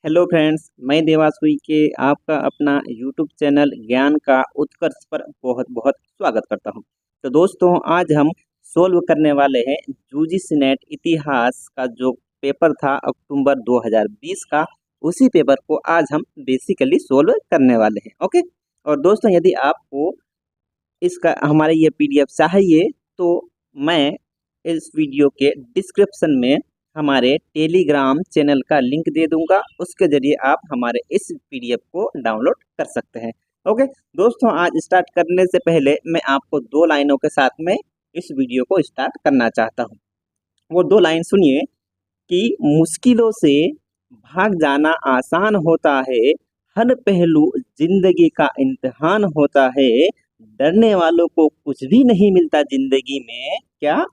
Hello friends, मैं देवासुई के आपका अपना यूट्यूब चैनल ज्ञान का उत्कर्ष पर बहुत बहुत स्वागत करता हूं। तो दोस्तों, आज हम सोल्व करने वाले हैं यूजीसी नेट इतिहास का जो पेपर था अक्टूबर 2020 का। उसी पेपर को आज हम बेसिकली सोल्व करने वाले हैं। ओके। और दोस्तों, यदि आपको इसका हमारे ये पीडीएफ चाहिए तो मैं इस वीडियो के डिस्क्रिप्शन में हमारे टेलीग्राम चैनल का लिंक दे दूंगा। उसके जरिए आप हमारे इस पीडीएफ को डाउनलोड कर सकते हैं। ओके दोस्तों, आज स्टार्ट करने से पहले मैं आपको दो लाइनों के साथ में इस वीडियो को स्टार्ट करना चाहता हूँ। वो दो लाइन सुनिए कि मुश्किलों से भाग जाना आसान होता है, हर पहलू जिंदगी का इम्तिहान होता है। डरने वालों को कुछ भी नहीं मिलता जिंदगी में, क्या?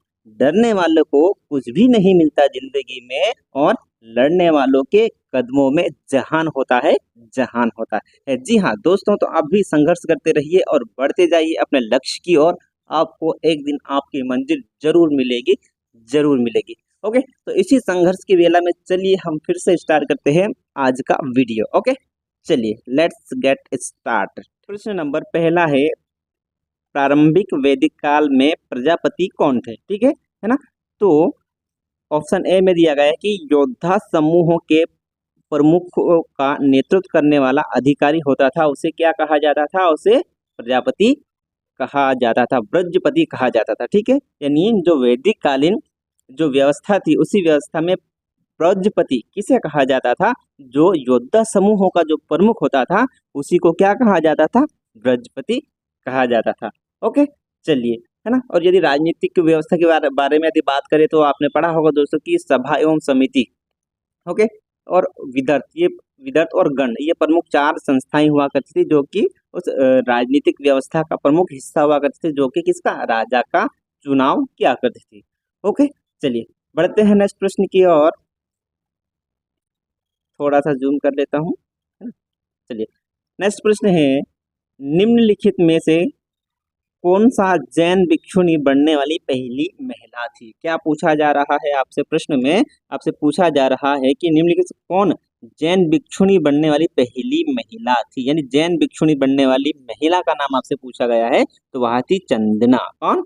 डरने वालों को कुछ भी नहीं मिलता जिंदगी में, और लड़ने वालों के कदमों में जहान होता है, जहान होता है। जी हाँ दोस्तों, तो आप भी संघर्ष करते रहिए और बढ़ते जाइए अपने लक्ष्य की ओर। आपको एक दिन आपकी मंजिल जरूर मिलेगी, जरूर मिलेगी। ओके, तो इसी संघर्ष की वेला में चलिए हम फिर से स्टार्ट करते हैं आज का वीडियो। ओके, चलिए लेट्स गेट स्टार्ट। प्रश्न नंबर पहला है, प्रारंभिक वैदिक काल में प्रजापति कौन थे? ठीक है ना? तो ऑप्शन ए में दिया गया है कि योद्धा समूहों के प्रमुख का नेतृत्व करने वाला अधिकारी होता था, उसे क्या कहा जाता था? उसे प्रजापति कहा जाता था, ब्रजपति कहा जाता था। ठीक है, यानी जो वैदिक कालीन जो व्यवस्था थी उसी व्यवस्था में ब्रजपति किसे कहा जाता था? जो योद्धा समूहों का जो प्रमुख होता था उसी को क्या कहा जाता था? ब्रजपति कहा जाता था। ओके, चलिए, है ना? और यदि राजनीतिक व्यवस्था के बारे में यदि बात करें तो आपने पढ़ा होगा दोस्तों की सभा एवं समिति, ओके, और विदर्थ, ये विदर्थ और गण, ये प्रमुख चार संस्थाएं हुआ करती थी जो कि उस राजनीतिक व्यवस्था का प्रमुख हिस्सा हुआ करती थी, जो कि किसका? राजा का चुनाव किया करती थी। ओके, चलिए बढ़ते हैं नेक्स्ट प्रश्न की ओर। थोड़ा सा जूम कर लेता हूँ, है ना? चलिए, नेक्स्ट प्रश्न है, निम्नलिखित में से कौन सा जैन भिक्षुणी बनने वाली पहली महिला थी? क्या पूछा जा रहा है आपसे? प्रश्न में आपसे पूछा जा रहा है कि निम्नलिखित से कौन जैन भिक्षुणी बनने वाली पहली महिला थी, यानी जैन भिक्षुणी बनने वाली महिला का नाम आपसे पूछा गया है, तो वह थी चंदना। कौन?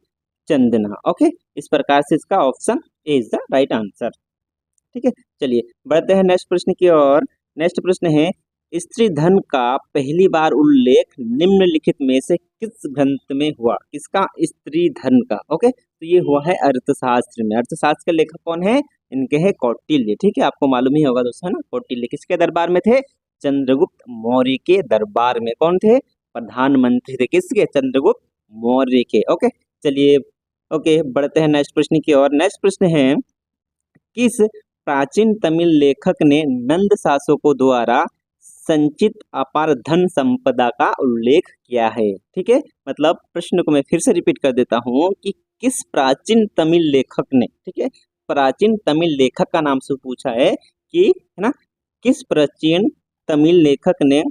चंदना। ओके, इस प्रकार से इसका option A is the right answer. ठीक है, चलिए बढ़ते हैं नेक्स्ट प्रश्न की ओर। नेक्स्ट प्रश्न है, स्त्री धन का पहली बार उल्लेख निम्नलिखित में से किस ग्रंथ में हुआ? किसका? स्त्री धन का। ओके, तो ये हुआ है अर्थशास्त्र में। अर्थशास्त्र के लेखक कौन है? इनके हैं कौटिल्य। ठीक है, आपको मालूम ही होगा दोस्तों, है ना? कौटिल्य किसके दरबार में थे? चंद्रगुप्त मौर्य के दरबार में। कौन थे? प्रधानमंत्री थे। किसके? चंद्रगुप्त मौर्य के। ओके, चलिए, ओके बढ़ते हैं नेक्स्ट प्रश्न की ओर। नेक्स्ट प्रश्न है, किस प्राचीन तमिल लेखक ने नंद शासकों द्वारा संचित अपार धन संपदा का उल्लेख किया है? ठीक है, मतलब प्रश्न को मैं फिर से रिपीट कर देता हूँ कि किस प्राचीन तमिल लेखक ने, ठीक है, प्राचीन तमिल लेखक का नाम से पूछा है कि, है ना, किस प्राचीन तमिल लेखक ने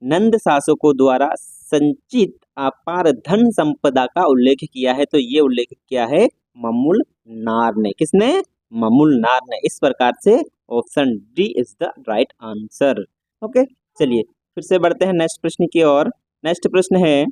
नंद शासकों द्वारा संचित अपार धन संपदा का उल्लेख किया है? तो ये उल्लेख किया है मम्मुल नार ने। किसने? मम्मुल नार ने। इस प्रकार से option D is the right answer. Okay, चलिए फिर से बढ़ते हैं नेक्स्ट प्रश्न की ओर। नेक्स्ट प्रश्न है,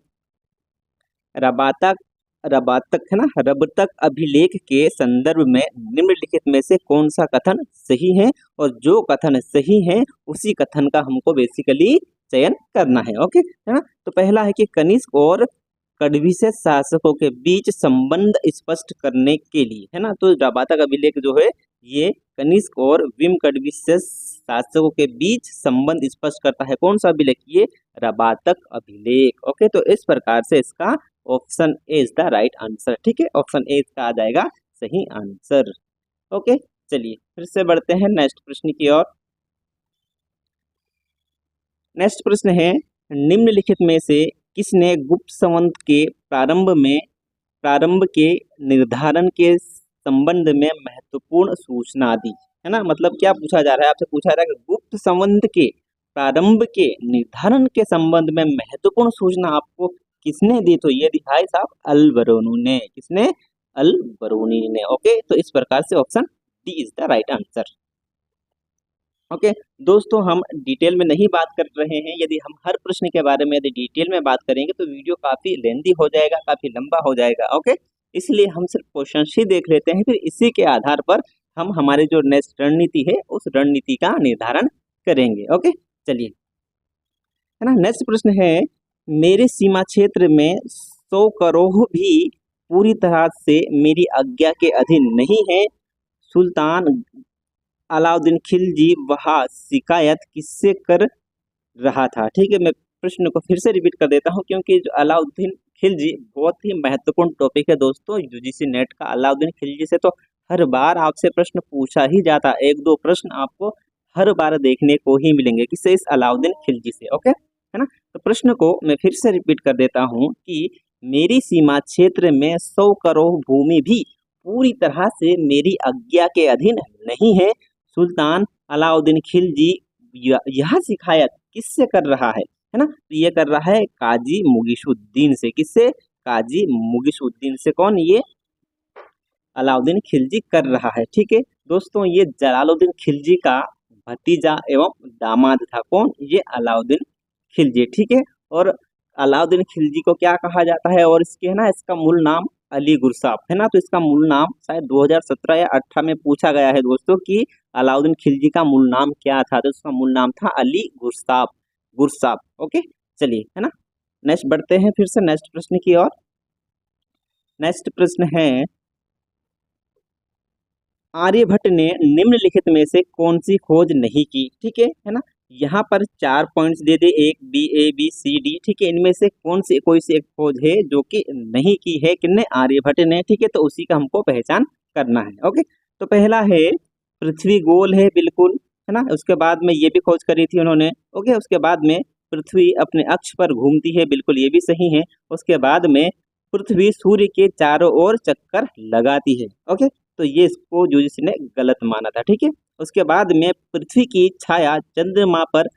रबातक रबातक, है ना, रबतक अभिलेख के संदर्भ में निम्नलिखित में से कौन सा कथन सही है? और जो कथन सही है उसी कथन का हमको बेसिकली चयन करना है। ओके, है ना? तो पहला है कि कनिष्क और कड़विसेस शासकों के बीच संबंध स्पष्ट करने के लिए, है ना, तो रबातक अभिलेख जो है ये कनिष्क और विम कड़विसेस शासकों के बीच संबंध स्पष्ट करता है। कौन सा अभिलेख? ये रबातक अभिलेख। ओके, तो इस प्रकार से इसका option A is the right answer. ठीक है, ऑप्शन ए इसका आ जाएगा सही आंसर। ओके, चलिए फिर से बढ़ते हैं नेक्स्ट प्रश्न की ओर। नेक्स्ट प्रश्न है, निम्नलिखित में से किसने गुप्त संवत के प्रारंभ के निर्धारण के संबंध में महत्वपूर्ण सूचना दी? है ना, मतलब क्या पूछा जा रहा है आपसे? पूछा जा रहा है कि गुप्त संवत के प्रारंभ के निर्धारण के संबंध में महत्वपूर्ण सूचना आपको किसने दी? तो ये दिखाई साहब अल-बरूनी ने। किसने? अल-बरूनी ने। ओके, तो इस प्रकार से option D is the right answer. Okay दोस्तों, हम डिटेल में नहीं बात कर रहे हैं। यदि हम हर प्रश्न के बारे में यदि डिटेल में बात करेंगे तो वीडियो काफ़ी लेंदी हो जाएगा, काफ़ी लंबा हो जाएगा। ओके, इसलिए हम सिर्फ क्वेश्चंस ही देख लेते हैं, फिर इसी के आधार पर हम हमारी जो नेक्स्ट रणनीति है उस रणनीति का निर्धारण करेंगे। ओके, चलिए, है ना। नेक्स्ट प्रश्न है, मेरे सीमा क्षेत्र में 100 करोड़ भी पूरी तरह से मेरी आज्ञा के अधीन नहीं है। सुल्तान अलाउद्दीन खिलजी वह शिकायत किससे कर रहा था? ठीक है, मैं प्रश्न को फिर से रिपीट कर देता हूं, क्योंकि जो अलाउद्दीन खिलजी बहुत ही महत्वपूर्ण टॉपिक है दोस्तों। यूजीसी नेट का अलाउद्दीन खिलजी से तो हर बार आपसे प्रश्न पूछा ही जाता, एक दो प्रश्न आपको हर बार देखने को ही मिलेंगे, किससे? इस अलाउद्दीन खिलजी से। ओके, है ना। तो प्रश्न को मैं फिर से रिपीट कर देता हूँ कि मेरी सीमा क्षेत्र में 100 करोड़ भूमि भी पूरी तरह से मेरी आज्ञा के अधीन नहीं है। सुल्तान अलाउद्दीन खिलजी यह शिकायत किससे कर रहा है ना? तो ये कर रहा है काजी मुगीसुद्दीन से। किससे? काजी मुगीसुद्दीन से। कौन? ये अलाउद्दीन खिलजी कर रहा है। ठीक है दोस्तों, ये जलालुद्दीन खिलजी का भतीजा एवं दामाद था। कौन? ये अलाउद्दीन खिलजी। ठीक है, और अलाउद्दीन खिलजी को क्या कहा जाता है? और इसके, है ना, इसका मूल नाम अली गुरसाब है ना। तो इसका मूल नाम शायद 2017 या 18 में पूछा गया है दोस्तों कि अलाउद्दीन खिलजी का मूल नाम क्या था? तो इसका मूल नाम था अली गुरसाब। गुरसाब। ओके, चलिए, है ना। नेक्स्ट बढ़ते हैं फिर से नेक्स्ट प्रश्न की ओर। नेक्स्ट प्रश्न है, आर्यभट्ट ने निम्नलिखित में से कौन सी खोज नहीं की? ठीक है ना। यहाँ पर 4 पॉइंट्स दे दे, एक B, A B C D. ठीक है, इनमें से कौन सी कोई सी एक खोज है जो कि नहीं की है? किसने? आर्यभट्ट ने। ठीक है, तो उसी का हमको पहचान करना है। ओके, तो पहला है पृथ्वी गोल है, बिल्कुल, है ना। उसके बाद में ये भी खोज करी थी उन्होंने। ओके, उसके बाद में पृथ्वी अपने अक्ष पर घूमती है, बिल्कुल ये भी सही है। उसके बाद में पृथ्वी सूर्य के चारों ओर चक्कर लगाती है। ओके, तो ये इसको यूजीसी ने गलत माना था। ठीक है, उसके बाद में पृथ्वी की छाया चंद्रमा पर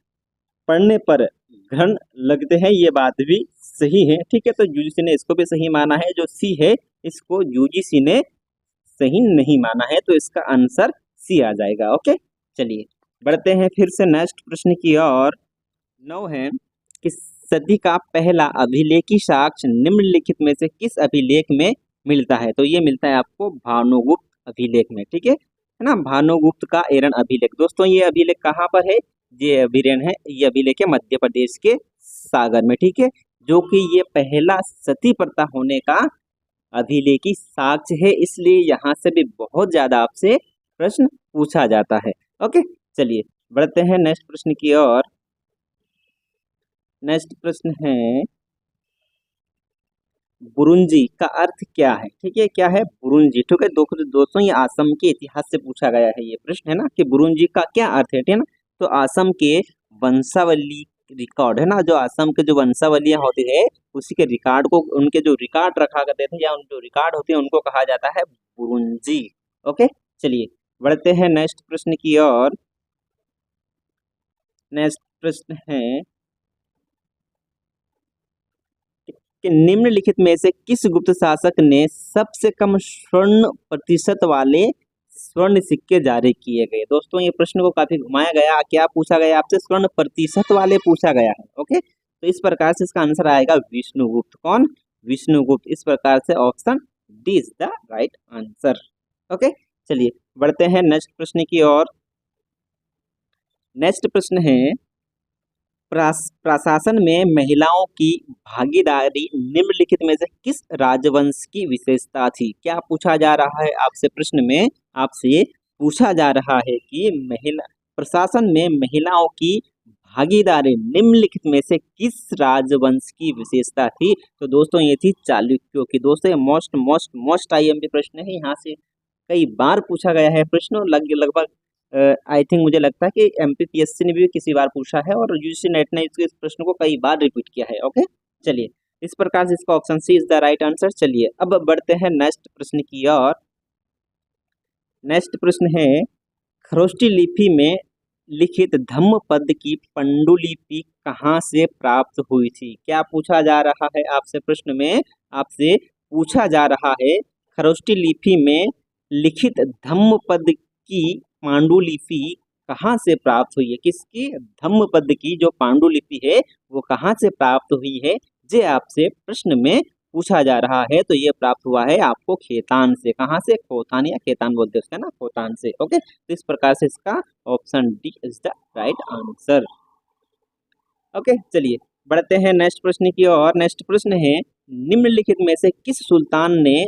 पड़ने पर ग्रहण लगते हैं, ये बात भी सही है। ठीक है, तो यूजीसी ने इसको भी सही माना है। जो सी है इसको यूजीसी ने सही नहीं माना है, तो इसका आंसर सी आ जाएगा। ओके, चलिए बढ़ते हैं फिर से नेक्स्ट प्रश्न की ओर। 9 है कि सदी का पहला अभिलेखी साक्ष्य निम्नलिखित में से किस अभिलेख में मिलता है? तो ये मिलता है आपको भानुगुप्त अभिलेख में। ठीक है ना, भानुगुप्त का एरन अभिलेख। दोस्तों, ये अभिलेख कहाँ पर है? ये अभिलेख है मध्य प्रदेश के सागर में। ठीक है, जो कि ये पहला सती प्रथा होने का अभिलेखी साक्ष्य है, इसलिए यहाँ से भी बहुत ज्यादा आपसे प्रश्न पूछा जाता है। ओके, चलिए बढ़ते हैं नेक्स्ट प्रश्न की ओर। नेक्स्ट प्रश्न है, बुरुंजी का अर्थ क्या है? ठीक है, क्या है बुरुंजी? ठीक है दोस्तों, ये असम के इतिहास से पूछा गया है ये प्रश्न, है ना, कि बुरुंजी का क्या अर्थ है। ठीक है ना, तो असम के वंशावली रिकॉर्ड, है ना, जो असम के जो वंशावलियां होती है उसी के रिकॉर्ड को, उनके जो रिकॉर्ड रखा करते थे या उन जो रिकॉर्ड होते हैं उनको कहा जाता है बुरुंजी। ओके, चलिए बढ़ते हैं नेक्स्ट प्रश्न की ओर। नेक्स्ट प्रश्न है कि निम्नलिखित में से किस गुप्त शासक ने सबसे कम स्वर्ण प्रतिशत वाले स्वर्ण सिक्के जारी किए गए? दोस्तों, ये प्रश्न को काफी घुमाया गया। क्या पूछा गया आपसे? स्वर्ण प्रतिशत वाले पूछा गया है। ओके, तो इस प्रकार से इसका आंसर आएगा विष्णुगुप्त। कौन? विष्णुगुप्त। इस प्रकार से option D is the right answer. Okay, चलिए बढ़ते हैं नेक्स्ट प्रश्न की ओर। नेक्स्ट प्रश्न है, प्रशासन में महिलाओं की भागीदारी निम्नलिखित में से किस राजवंश की विशेषता थी? क्या पूछा जा रहा है आपसे? प्रश्न में आपसे पूछा जा रहा है कि महिला प्रशासन में महिलाओं की भागीदारी निम्नलिखित में से किस राजवंश की विशेषता थी? तो दोस्तों, ये थी चालुक्यों की। दोस्तों, ये मोस्ट आईएमपी प्रश्न है, यहाँ से कई बार पूछा गया है प्रश्न। लगभग आई थिंक मुझे लगता है कि एमपीपीएससी ने भी किसी बार पूछा है और यूजीसी नेट ने इस प्रश्न को कई बार रिपीट किया है। ओके, चलिए इस प्रकार से इसका option C is the right answer. चलिए अब बढ़ते हैं नेक्स्ट प्रश्न की ओर। नेक्स्ट प्रश्न है, खरोष्टी लिपि में लिखित धम्मपद की पांडुलिपि कहाँ से प्राप्त हुई थी? क्या पूछा जा रहा है आपसे? प्रश्न में आपसे पूछा जा रहा है खरोष्टी लिपि में लिखित धम्मपद की पांडुलिपि कहाँ से प्राप्त हुई है, किसकी धम्मपद की जो पांडुलिपि है वो कहाँ से प्राप्त हुई है, ये आपसे प्रश्न में पूछा जा रहा है। तो ये प्राप्त हुआ है आपको खेतान से। कहाँ से? खोतान या खेतान बोलते हैं उसका ना, खोतान से। ओके, तो इस प्रकार से इसका option D is the right answer. Okay, चलिए बढ़ते हैं नेक्स्ट प्रश्न की ओर। नेक्स्ट प्रश्न है, निम्नलिखित में से किस सुल्तान ने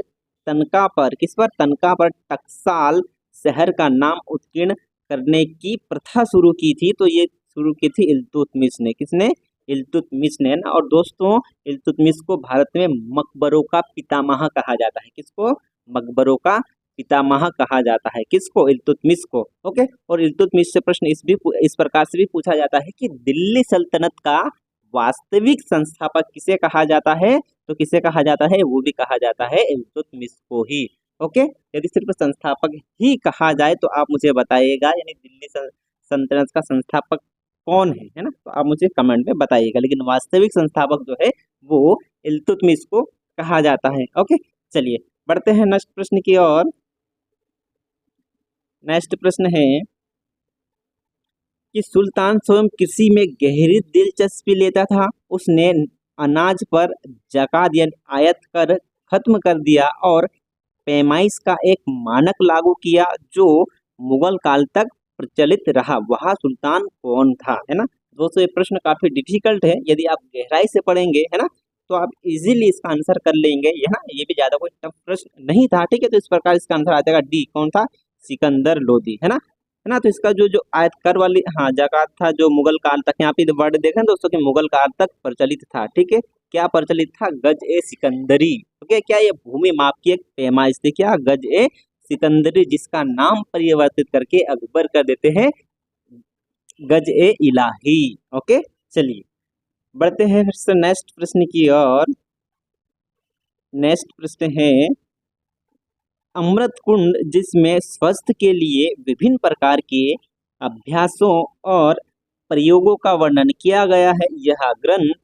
तनका पर, किस पर? तनका पर टकसाल शहर का नाम उत्कीर्ण करने की प्रथा शुरू की थी? तो ये शुरू की थी इल्तुतमिश ने। किसने? इल्तुतमिश ने ना। और दोस्तों, इल्तुतमिश को भारत में मकबरों का पितामह कहा जाता है। किसको? मकबरों का पितामह कहा जाता है। किसको? इल्तुतमिश को। ओके, और इल्तुतमिश से प्रश्न इस प्रकार से भी पूछा जाता है कि दिल्ली सल्तनत का वास्तविक संस्थापक किसे कहा जाता है? तो किसे कहा जाता है? वो भी कहा जाता है इल्तुतमिश को ही। ओके, यदि सिर्फ संस्थापक ही कहा जाए तो आप मुझे बताइएगा, यानी दिल्ली सल्तनत का संस्थापक कौन है ना? तो आप मुझे कमेंट में बताइएगा, लेकिन वास्तविक संस्थापक जो है वो इल्तुतमिश को कहा जाता है। ओके, चलिए बढ़ते हैं नेक्स्ट प्रश्न की ओर। नेक्स्ट प्रश्न है कि सुल्तान स्वयं कृषि में गहरी दिलचस्पी लेता था। उसने अनाज पर जकात यानी आयत कर खत्म कर दिया और पैमाइश का एक मानक लागू किया जो मुगल काल तक प्रचलित रहा। वह सुल्तान कौन था? है ना दोस्तों, ये प्रश्न काफी डिफिकल्ट है। यदि आप गहराई से पढ़ेंगे है ना, तो आप इजीली इसका आंसर कर लेंगे। है ना, ये भी ज्यादा कोई टफ प्रश्न नहीं था। ठीक है, तो इस प्रकार इसका आंसर आ जाएगा डी। कौन था? सिकंदर लोदी। है ना, तो इसका जो आयतकर वाली हाँ जकात था, जो मुगल काल तक, यहाँ पे वर्ड देखें दोस्तों कि मुगल काल तक प्रचलित था। ठीक है, क्या प्रचलित था? गज ए सिकंदरी। ओके, क्या ये भूमि माप की एक पैमाइश थी? क्या? गज ए सिकंदरी, जिसका नाम परिवर्तित करके अकबर कर देते हैं गज ए इलाही। ओके, चलिए बढ़ते हैं फिर से नेक्स्ट प्रश्न की ओर। नेक्स्ट प्रश्न है, अमृत कुंड जिसमें स्वास्थ्य के लिए विभिन्न प्रकार के अभ्यासों और प्रयोगों का वर्णन किया गया है, यह ग्रंथ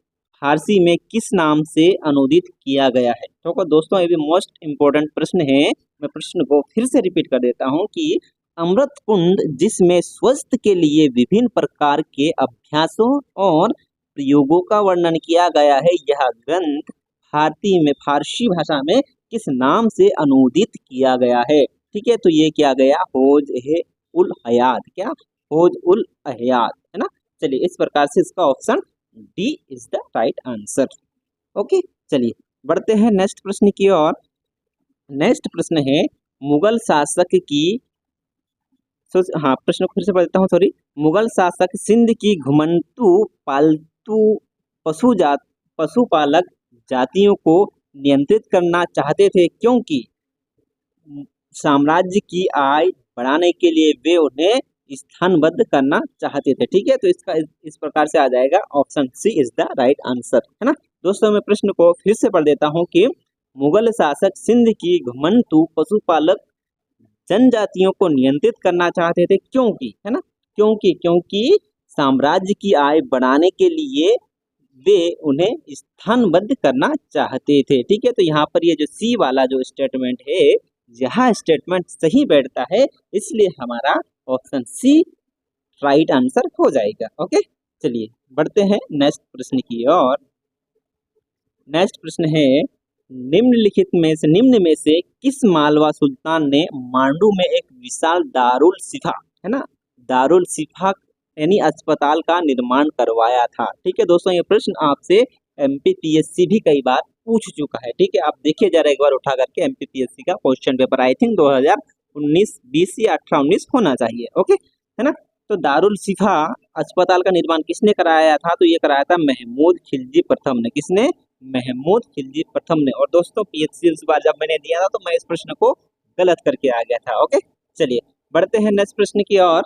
फारसी में किस नाम से अनुदित किया गया है? तो दोस्तों, ये भी मोस्ट इम्पोर्टेंट प्रश्न है। मैं प्रश्न को फिर से रिपीट कर देता हूँ कि अमृत कुंड जिसमें स्वास्थ्य के लिए विभिन्न प्रकार के अभ्यासों और प्रयोगों का वर्णन किया गया है, यह ग्रंथ फारसी भाषा में किस नाम से अनुदित किया गया है? ठीक है, तो ये किया गया होज ए उल हयात। क्या? होज उल हयात। है ना, चलिए इस प्रकार से इसका option D is the right answer. Okay, चलिए बढ़ते हैं नेक्स्ट प्रश्न की ओर। नेक्स्ट प्रश्न है, मुगल शासक की हाँ, प्रश्न को फिर से पढ़ता हूँ, सॉरी। मुगल शासक सिंध की घुमंतु पालतू पशुपालक जातियों को नियंत्रित करना चाहते थे, क्योंकि साम्राज्य की आय बढ़ाने के लिए वे उन्हें स्थानबद्ध करना चाहते थे। ठीक है, तो इसका इस प्रकार से आ जाएगा option C is the right answer. है ना दोस्तों, मैं प्रश्न को फिर से पढ़ देता हूँ कि मुगल शासक सिंध की घुमंतु पशुपालक जनजातियों को नियंत्रित करना चाहते थे, क्योंकि है ना, क्योंकि साम्राज्य की आय बढ़ाने के लिए वे उन्हें स्थानबद्ध करना चाहते थे। ठीक है, तो यहाँ पर ये जो सी वाला जो स्टेटमेंट है, यह स्टेटमेंट सही बैठता है, इसलिए हमारा ऑप्शन सी राइट आंसर हो जाएगा। ओके, चलिए बढ़ते हैं नेक्स्ट प्रश्न की ओर। नेक्स्ट प्रश्न है, निम्न में से किस मालवा सुल्तान ने मांडू में एक विशाल दारुल शिफा, है ना, दारुल शिफा यानी अस्पताल का निर्माण करवाया था? ठीक है दोस्तों, ये प्रश्न आपसे एमपीपीएससी भी कई बार पूछ चुका है। ठीक है, आप देखिए जरा एक बार उठा करके एमपीपीएससी का क्वेश्चन पेपर, आई थिंक 2019-20 या 18-19 होना चाहिए। ओके, है ना, तो दारुल शिफा अस्पताल का निर्माण किसने कराया था? तो ये कराया था महमूद खिलजी प्रथम ने। किसने? महमूद खिलजी प्रथम ने। और दोस्तों, पीएचसी इस बार जब मैंने दिया था तो मैं इस प्रश्न को गलत करके आ गया था। ओके, चलिए बढ़ते हैं नेक्स्ट प्रश्न की ओर।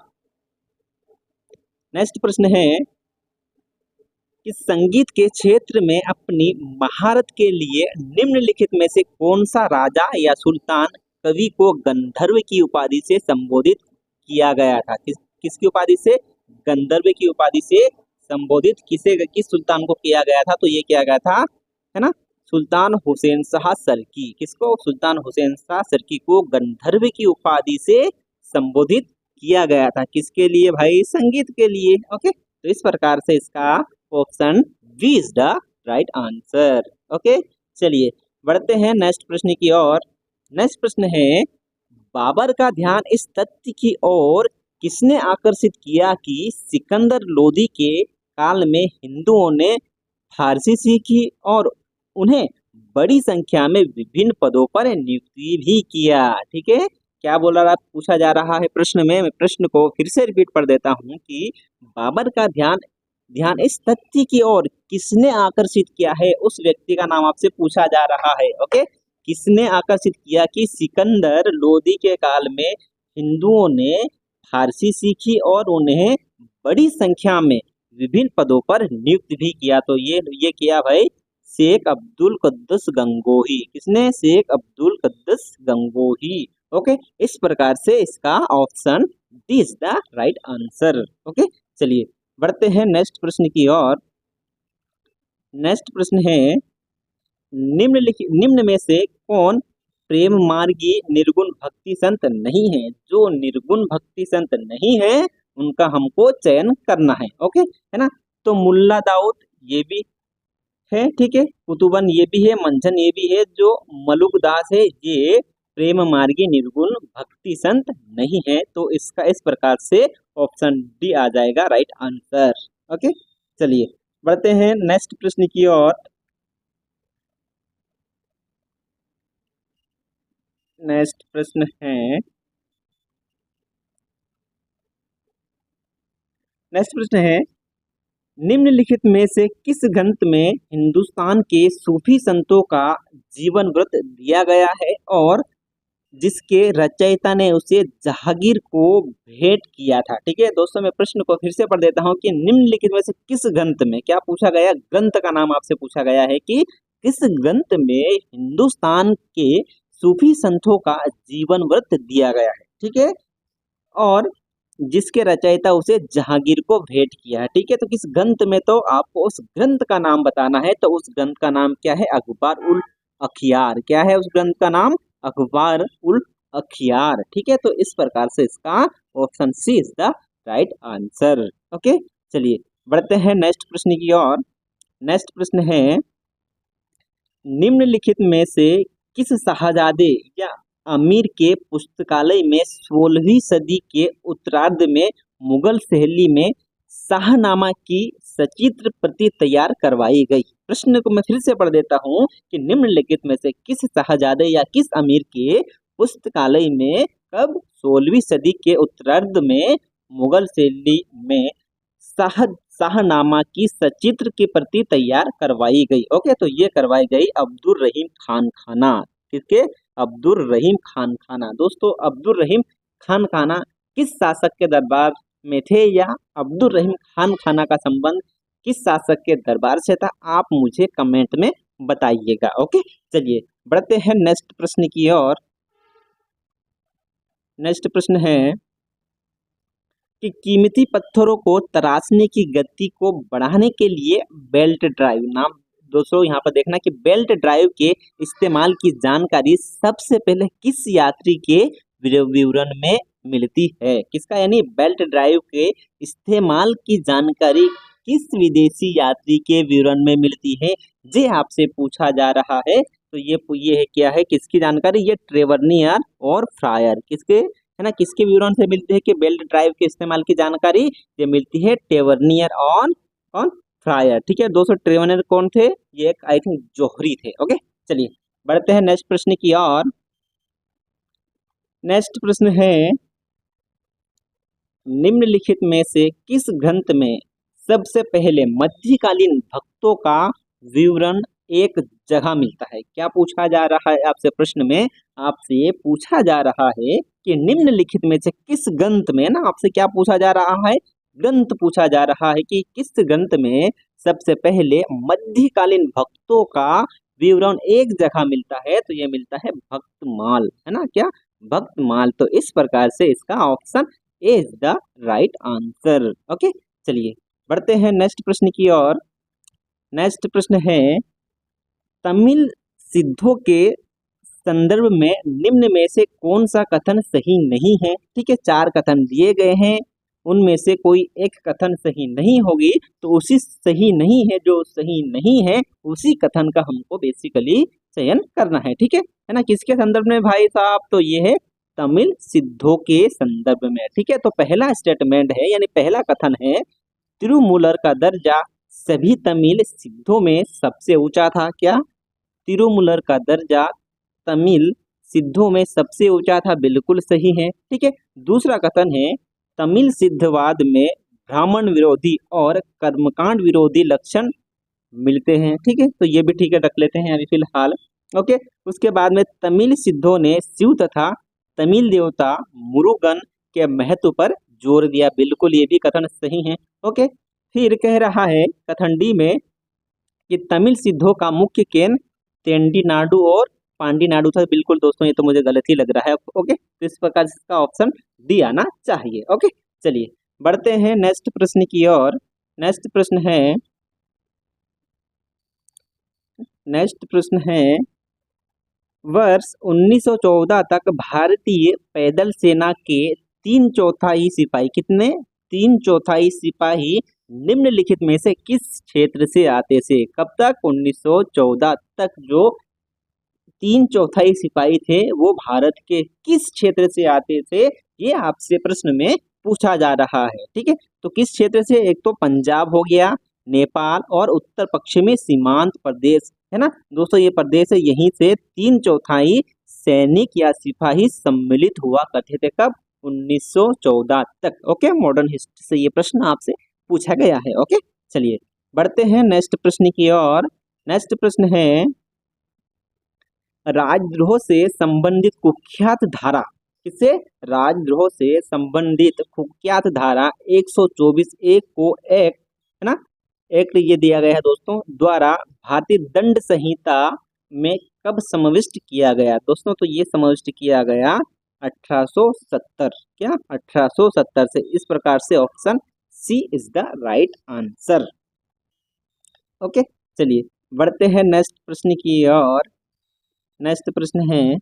नेक्स्ट प्रश्न है कि संगीत के क्षेत्र में अपनी महारत के लिए निम्नलिखित में से कौन सा राजा या सुल्तान कवि को गंधर्व की उपाधि से संबोधित किया गया था? किसकी उपाधि से? गंधर्व की उपाधि से संबोधित किस सुल्तान को किया गया था? तो ये किया गया था, है ना, सुल्तान हुसैन शाह सरकी। किसको? सुल्तान हुसैन शाह सरकी को गंधर्व की उपाधि से संबोधित किया गया था। किसके लिए भाई? संगीत के लिए। ओके, तो इस प्रकार से इसका option B is the right answer. Okay, चलिए बढ़ते हैं नेक्स्ट प्रश्न की ओर। नेक्स्ट प्रश्न है, बाबर का ध्यान इस तथ्य की ओर किसने आकर्षित किया कि सिकंदर लोदी के काल में हिंदुओं ने फारसी सीखी और उन्हें बड़ी संख्या में विभिन्न पदों पर नियुक्ति भी किया। ठीक है, क्या बोला रहा, पूछा जा रहा है प्रश्न में। मैं प्रश्न को फिर से रिपीट कर देता हूं कि बाबर का ध्यान ध्यान इस तथ्य की ओर किसने आकर्षित किया है, उस व्यक्ति का नाम आपसे पूछा जा रहा है। ओके, किसने आकर्षित किया कि सिकंदर लोदी के काल में हिंदुओं ने फारसी सीखी और उन्हें बड़ी संख्या में विभिन्न पदों पर नियुक्त भी किया। तो ये किया भाई शेख अब्दुल कुद्दुस गंगोही। किसने? शेख अब्दुल कुद्दुस गंगोही। ओके, इस प्रकार से इसका option D is the right answer. Okay, चलिए बढ़ते हैं नेक्स्ट प्रश्न की ओर। नेक्स्ट प्रश्न है, निम्न में से कौन प्रेम मार्गी निर्गुण भक्ति संत नहीं है? जो निर्गुण भक्ति संत नहीं है उनका हमको चयन करना है। ओके, है ना। तो मुल्ला दाऊद ये भी है, ठीक है, कुतुबन ये भी है, मंझन ये भी है, जो मलुक दास है ये प्रेम मार्गी निर्गुण भक्ति संत नहीं है। तो इसका इस प्रकार से ऑप्शन डी आ जाएगा राइट आंसर। ओके, चलिए बढ़ते हैं नेक्स्ट प्रश्न की ओर। नेक्स्ट प्रश्न है, निम्नलिखित में से किस ग्रंथ में हिंदुस्तान के सूफी संतों का जीवन वृत्त दिया गया है और जिसके रचयिता ने उसे जहांगीर को भेंट किया था? ठीक है दोस्तों, मैं प्रश्न को फिर से पढ़ देता हूँ कि निम्नलिखित में से किस ग्रंथ में, क्या पूछा गया, ग्रंथ का नाम आपसे पूछा गया है कि किस ग्रंथ में हिंदुस्तान के सूफी संतों का जीवन वृत्त दिया गया है। ठीक है, और जिसके रचयिता उसे जहांगीर को भेंट किया है। ठीक है, तो किस ग्रंथ में, तो आपको उस ग्रंथ का नाम बताना है। तो उस ग्रंथ का नाम क्या है? अखबार उल अखियार। क्या है उस ग्रंथ का नाम? अखबार उल अखियार। ठीक है, तो इस प्रकार से इसका option C is the right answer. Okay, चलिए बढ़ते हैं नेक्स्ट प्रश्न की ओर। नेक्स्ट प्रश्न है, निम्नलिखित में से किस शाहजादे या अमीर के पुस्तकालय में 16वीं सदी के उत्तरार्ध में मुगल शैली में शाहनामा की सचित्र प्रति तैयार करवाई गई? प्रश्न को मैं फिर से पढ़ देता हूँ कि निम्नलिखित में से किस शाहजादे या किस अमीर के पुस्तकालय में कब 16वीं सदी के उत्तरार्ध में मुगल शैली में शाहनामा की सचित्र की प्रति तैयार करवाई गई? ओके, तो ये करवाई गई अब्दुल रहीम खान खाना। किसके? अब्दुल रहीम खान खाना। दोस्तों, अब्दुल रहीम खान खाना किस शासक के दरबार में थे या अब्दुल रहीम खान खाना का संबंध किस शासक के दरबार से था? आप मुझे कमेंट में बताइएगा। ओके, चलिए बढ़ते हैं नेक्स्ट प्रश्न की ओर। नेक्स्ट प्रश्न है कि कीमती पत्थरों को तराशने की गति को बढ़ाने के लिए बेल्ट ड्राइव नाम, दोस्तों यहाँ पर देखना कि बेल्ट ड्राइव के इस्तेमाल की जानकारी सबसे पहले किस यात्री के विवरण में मिलती है? किसका? यानी बेल्ट ड्राइव के इस्तेमाल की जानकारी किस विदेशी यात्री के विवरण में मिलती है? ये आपसे पूछा जा रहा है। तो ये है क्या है, किसकी जानकारी? ये ट्रेवर्नियर और फ्रायर। किसके, है ना, किसके विवरण से मिलती है कि बेल्ट ड्राइव के इस्तेमाल की जानकारी? ये मिलती है टेवर्नियर और फ्रायर। ठीक है दोस्तों, ट्रेवर्नियर कौन थे? ये एक आई थिंक जोहरी थे। ओके, चलिए बढ़ते हैं नेक्स्ट प्रश्न की ओर। नेक्स्ट प्रश्न है, निम्नलिखित में से किस ग्रंथ में सबसे पहले मध्यकालीन भक्तों का विवरण एक जगह मिलता है? क्या पूछा जा रहा है आपसे? प्रश्न में आपसे ये पूछा जा रहा है कि निम्नलिखित में से किस ग्रंथ में, ना आपसे क्या पूछा जा रहा है? ग्रंथ पूछा जा रहा है कि किस ग्रंथ में सबसे पहले मध्यकालीन भक्तों का विवरण एक जगह मिलता है? तो ये मिलता है भक्तमाल, है ना, क्या? भक्तमाल। तो इस प्रकार से इसका option A is the right answer. Okay, चलिए बढ़ते हैं नेक्स्ट प्रश्न की ओर। नेक्स्ट प्रश्न है, तमिल सिद्धों के संदर्भ में निम्न में से कौन सा कथन सही नहीं है। ठीक है, 4 कथन दिए गए हैं, उनमें से कोई एक कथन सही नहीं होगी, तो उसी सही नहीं है, जो सही नहीं है उसी कथन का हमको बेसिकली चयन करना है। ठीक है ना। किसके संदर्भ में भाई साहब, तो ये है तमिल सिद्धों के संदर्भ में। ठीक है, तो पहला स्टेटमेंट है यानी पहला कथन है, तिरुमूलर का दर्जा सभी तमिल सिद्धों में सबसे ऊंचा था। क्या? तिरुमूलर का दर्जा तमिल सिद्धों में सबसे ऊंचा था, बिल्कुल सही है। ठीक है, दूसरा कथन है, तमिल सिद्धवाद में ब्राह्मण विरोधी और कर्मकांड विरोधी लक्षण मिलते हैं। ठीक है, तो ये भी ठीक है, रख लेते हैं अभी फिलहाल। ओके, उसके बाद में तमिल सिद्धों ने शिव तथा तमिल देवता मुरुगन के महत्व पर जोर दिया, बिल्कुल ये भी कथन सही है। ओके, फिर कह रहा है कथन डी में कि तमिल सिद्धों का मुख्य केंद्र तेंडीनाडु और पांडीनाडु था, बिल्कुल दोस्तों ये तो मुझे गलत ही लग रहा है। ओके, तो इस प्रकार इसका ऑप्शन डी आना चाहिए। ओके, चलिए बढ़ते हैं नेक्स्ट प्रश्न की ओर। नेक्स्ट प्रश्न है वर्ष 1914 तक भारतीय पैदल सेना के 3/4 सिपाही, कितने? 3/4 सिपाही निम्नलिखित में से किस क्षेत्र से आते थे? कब तक? 1914 तक जो 3/4 सिपाही थे वो भारत के किस क्षेत्र से आते थे, ये आपसे प्रश्न में पूछा जा रहा है। ठीक है, तो किस क्षेत्र से? एक तो पंजाब हो गया, नेपाल और उत्तर पश्चिमी सीमांत प्रदेश है ना दोस्तों, ये प्रदेश है, यहीं से 3/4 सैनिक या सिपाही सम्मिलित हुआ करते थे। कब? 1914 तक। ओके, मॉडर्न हिस्ट्री से ये प्रश्न आपसे पूछा गया है। ओके, चलिए बढ़ते हैं नेक्स्ट प्रश्न की ओर। नेक्स्ट प्रश्न है राजद्रोह से संबंधित कुख्यात धारा, किसे? राजद्रोह से संबंधित कुख्यात धारा 124 को एक्ट है ना, एक्ट ये दिया गया है दोस्तों द्वारा भारतीय दंड संहिता में कब समाविष्ट किया गया दोस्तों? तो ये समाविष्ट किया गया 1870। क्या? 1870 से। इस प्रकार से option C is the right answer. Okay, चलिए बढ़ते हैं नेक्स्ट प्रश्न की ओर। नेक्स्ट प्रश्न है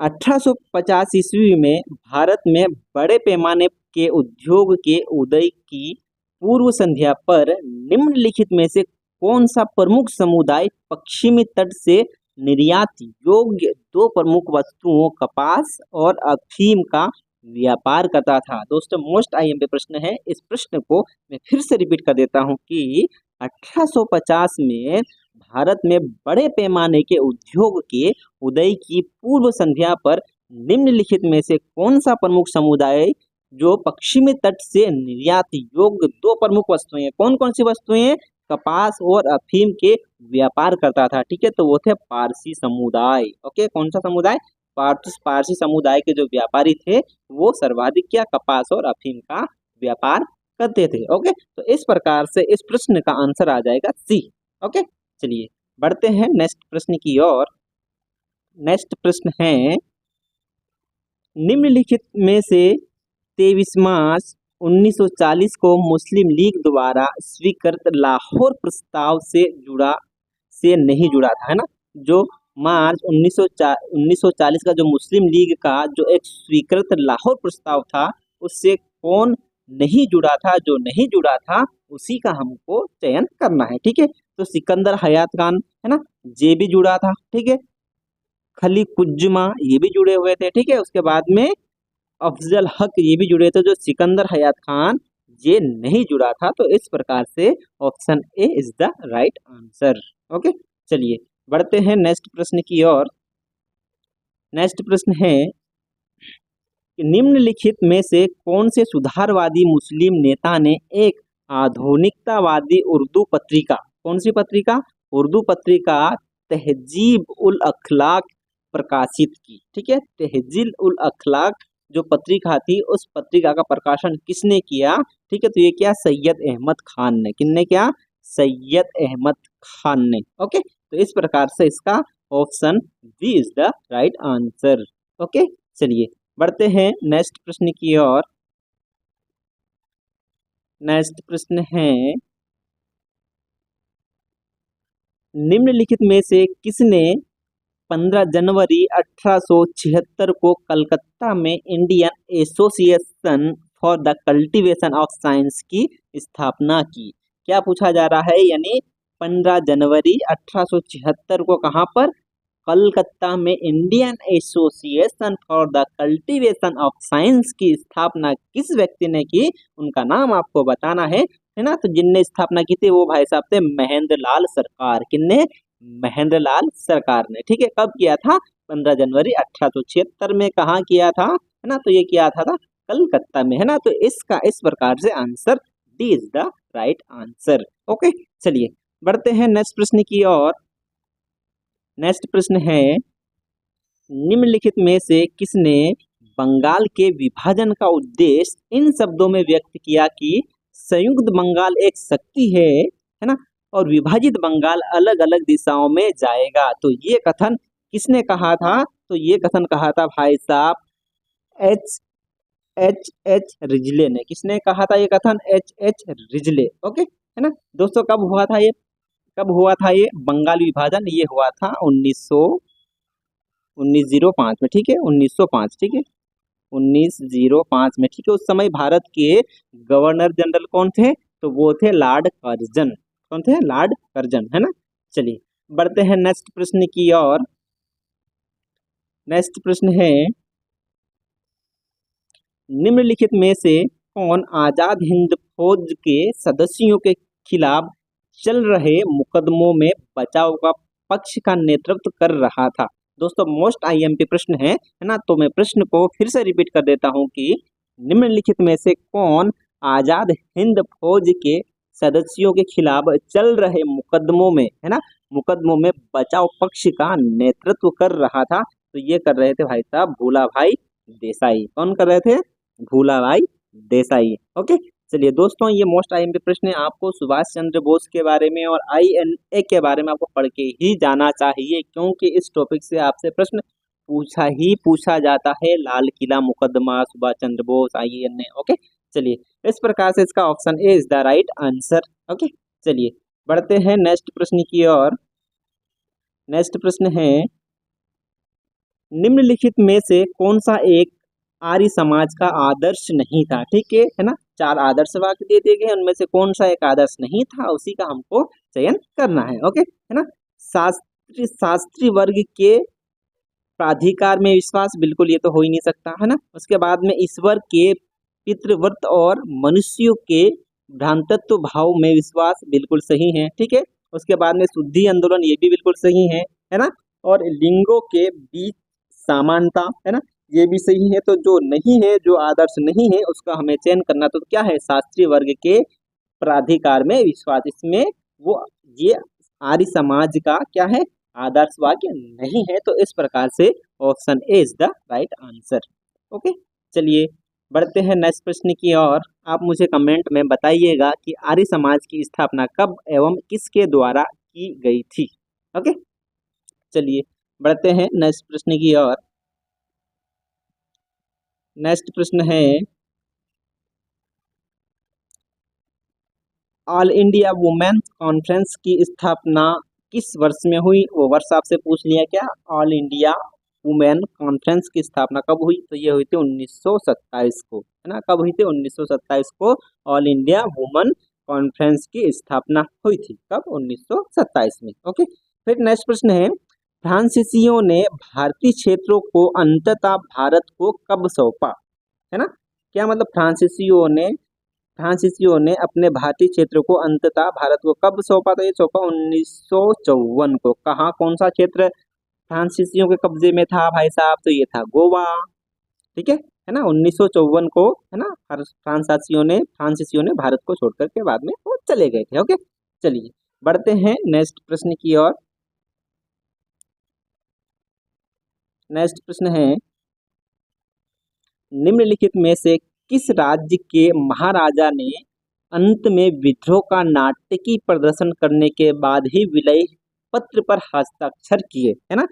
1850 ईस्वी में भारत में बड़े पैमाने के उद्योग के उदय की पूर्व संध्या पर निम्नलिखित में से कौन सा प्रमुख समुदाय पश्चिमी तट से निर्यात योग्य 2 प्रमुख वस्तुओं कपास और अफीम का व्यापार करता था? दोस्तों मोस्ट आईएमपी प्रश्न है, इस प्रश्न को मैं फिर से रिपीट कर देता हूं कि 1850 में भारत में बड़े पैमाने के उद्योग के उदय की पूर्व संध्या पर निम्नलिखित में से कौन सा प्रमुख समुदाय जो पश्चिमी तट से निर्यात योग्य 2 प्रमुख वस्तुएं, कौन कौन सी वस्तुएं? कपास और अफीम के व्यापार करता था। ठीक है, तो वो थे पारसी समुदाय। ओके, कौन सा समुदाय? पारसी समुदाय के जो व्यापारी थे वो सर्वाधिक क्या कपास और अफीम का व्यापार करते थे। ओके, तो इस प्रकार से इस प्रश्न का आंसर आ जाएगा सी। ओके, चलिए बढ़ते हैं नेक्स्ट प्रश्न की ओर। नेक्स्ट प्रश्न है निम्नलिखित में से 23 मार्च 1940 को मुस्लिम लीग द्वारा स्वीकृत लाहौर प्रस्ताव से नहीं जुड़ा था, है ना। जो मार्च 1940 का जो मुस्लिम लीग का जो एक स्वीकृत लाहौर प्रस्ताव था उससे कौन नहीं जुड़ा था? जो नहीं जुड़ा था उसी का हमको चयन करना है। ठीक है, तो सिकंदर हयात खान है ना, ये भी जुड़ा था। ठीक है, खली कुज्मा ये भी जुड़े हुए थे। ठीक है, उसके बाद में अफजल हक ये भी जुड़े थे। जो सिकंदर हयात खान ये नहीं जुड़ा था, तो इस प्रकार से option A is the right answer. Okay, चलिए बढ़ते हैं नेक्स्ट प्रश्न की ओर। नेक्स्ट प्रश्न है निम्नलिखित में से कौन से सुधारवादी मुस्लिम नेता ने एक आधुनिकतावादी उर्दू पत्रिका, कौन सी पत्रिका? उर्दू पत्रिका तहजीब उल अखलाक प्रकाशित की? ठीक है, तहजीब उल अखलाक जो पत्रिका थी उस पत्रिका का प्रकाशन किसने किया? ठीक है, तो ये क्या? सैयद अहमद खान ने। किसने किया? सैयद अहमद खान ने। ओके, तो इस प्रकार से इसका option B is the right answer. Okay, चलिए बढ़ते हैं नेक्स्ट प्रश्न की ओर। नेक्स्ट प्रश्न है निम्नलिखित में से किसने 15 जनवरी 1876 को कलकत्ता में Indian association for the cultivation of science की स्थापना की? क्या पूछा जा रहा है? यानी 15 जनवरी 1876 को कहाँ पर? कलकत्ता में Indian association for the cultivation of science की स्थापना किस व्यक्ति ने की? उनका नाम आपको बताना है ना। तो जिनने स्थापना की थी वो भाई साहब थे महेंद्र लाल सरकार। किन्ने? महेंद्र लाल सरकार ने। ठीक है, कब किया था? 15 जनवरी 1876 में। कहाँ किया था? है ना, तो ये किया था कलकत्ता में, है ना। तो इसका इस प्रकार से answer D is the right answer. Okay, चलिए बढ़ते हैं नेक्स्ट प्रश्न की ओर। नेक्स्ट प्रश्न है, निम्नलिखित में से किसने बंगाल के विभाजन का उद्देश्य इन शब्दों में व्यक्त किया कि संयुक्त बंगाल एक शक्ति है ना, और विभाजित बंगाल अलग अलग दिशाओं में जाएगा? तो ये कथन किसने कहा था? तो ये कथन कहा था भाई साहब एच रिजले ने। किसने कहा था ये कथन? H Risley. ओके, है ना दोस्तों। कब हुआ था ये? कब हुआ था ये बंगाल विभाजन? ये हुआ था 1905 में। ठीक है, 1905। ठीक है, 1905 में। ठीक है, उस समय भारत के गवर्नर जनरल कौन थे? तो वो थे लॉर्ड कर्जन। कौन थे? लॉर्ड कर्जन, है ना। चलिए बढ़ते हैं नेक्स्ट प्रश्न की ओर। नेक्स्ट प्रश्न है, निम्नलिखित में से कौन आजाद हिंद फौज के सदस्यों के खिलाफ चल रहे मुकदमों में बचाव का पक्ष का नेतृत्व कर रहा था? दोस्तों मोस्ट आईएमपी प्रश्न है ना। तो मैं प्रश्न को फिर से रिपीट कर देता हूं कि निम्नलिखित में से कौन आजाद हिंद फौज के सदस्यों के खिलाफ चल रहे मुकदमों में, है ना, मुकदमों में बचाव पक्ष का नेतृत्व कर रहा था? तो ये कर रहे थे भाई साहब भूला भाई देसाई। कौन कर रहे थे? भूला भाई देसाई। ओके, चलिए दोस्तों ये मोस्ट आईएमपी प्रश्न है। आपको सुभाष चंद्र बोस के बारे में और आईएनए के बारे में आपको पढ़ के ही जाना चाहिए, क्योंकि इस टॉपिक से आपसे प्रश्न पूछा जाता है। लाल किला मुकदमा, सुभाष चंद्र बोस, आईएनए। ओके, चलिए इस प्रकार से इसका option A is the right answer. Okay, चलिए बढ़ते हैं नेक्स्ट प्रश्न की ओर। नेक्स्ट प्रश्न है, निम्नलिखित में से कौन सा एक आर्य समाज का आदर्श नहीं था? ठीक है ना। 4 आदर्श वाक्य दे दिए गए, उनमें से कौन सा एक आदर्श नहीं था, उसी का हमको चयन करना है। ओके, है ना। शास्त्री वर्ग के प्राधिकार में विश्वास, बिल्कुल ये तो हो ही नहीं सकता, है ना। उसके बाद में ईश्वर के पितृव्रत और मनुष्यों के भ्रांतत्व भाव में विश्वास, बिल्कुल सही है। ठीक है, उसके बाद में शुद्धि आंदोलन, ये भी बिल्कुल सही है ना। और लिंगों के बीच समानता, है ना, ये भी सही है। तो जो नहीं है, जो आदर्श नहीं है, उसका हमें चयन करना। तो क्या है? शास्त्रीय वर्ग के प्राधिकार में विश्वास। इसमें वो ये आर्य समाज का क्या है? आदर्श वाक्य नहीं है। तो इस प्रकार से option A is the right answer. Okay, चलिए बढ़ते हैं नेक्स्ट प्रश्न की ओर। आप मुझे कमेंट में बताइएगा कि आर्य समाज की स्थापना कब एवं किसके द्वारा की गई थी। ओके, चलिए बढ़ते हैं नेक्स्ट प्रश्न की ओर। नेक्स्ट प्रश्न है, ऑल इंडिया वुमेन्स कॉन्फ्रेंस की स्थापना किस वर्ष में हुई? वो वर्ष आपसे पूछ लिया क्या? ऑल इंडिया वुमेन कॉन्फ्रेंस की स्थापना कब हुई? तो ये हुई थी 1927 को, है ना। कब हुई थी? 1927 को ऑल इंडिया वुमेन कॉन्फ्रेंस की स्थापना हुई थी। कब? 1927 में। ओके, फिर नेक्स्ट प्रश्न है, फ्रांसीसियों ने भारतीय क्षेत्रों को अंततः भारत को कब सौंपा? है ना। क्या मतलब फ्रांसीसियों ने अपने भारतीय क्षेत्र को अंततः भारत को कब सौंपा? तो ये सौंपा 1954 को। कहाँ? कौन सा क्षेत्र फ्रांसीसियों के कब्जे में था भाई साहब? तो ये था गोवा। ठीक है ना। 1954 को, है ना, फ्रांसीसियों ने भारत को छोड़कर के बाद में वो चले गए थे। ओके, चलिए बढ़ते हैं नेक्स्ट प्रश्न की ओर। नेक्स्ट प्रश्न है, निम्नलिखित में से किस राज्य के महाराजा ने अंत में विद्रोह का नाटकीय प्रदर्शन करने के बाद ही विलय पत्र पर हस्ताक्षर किए? है ना।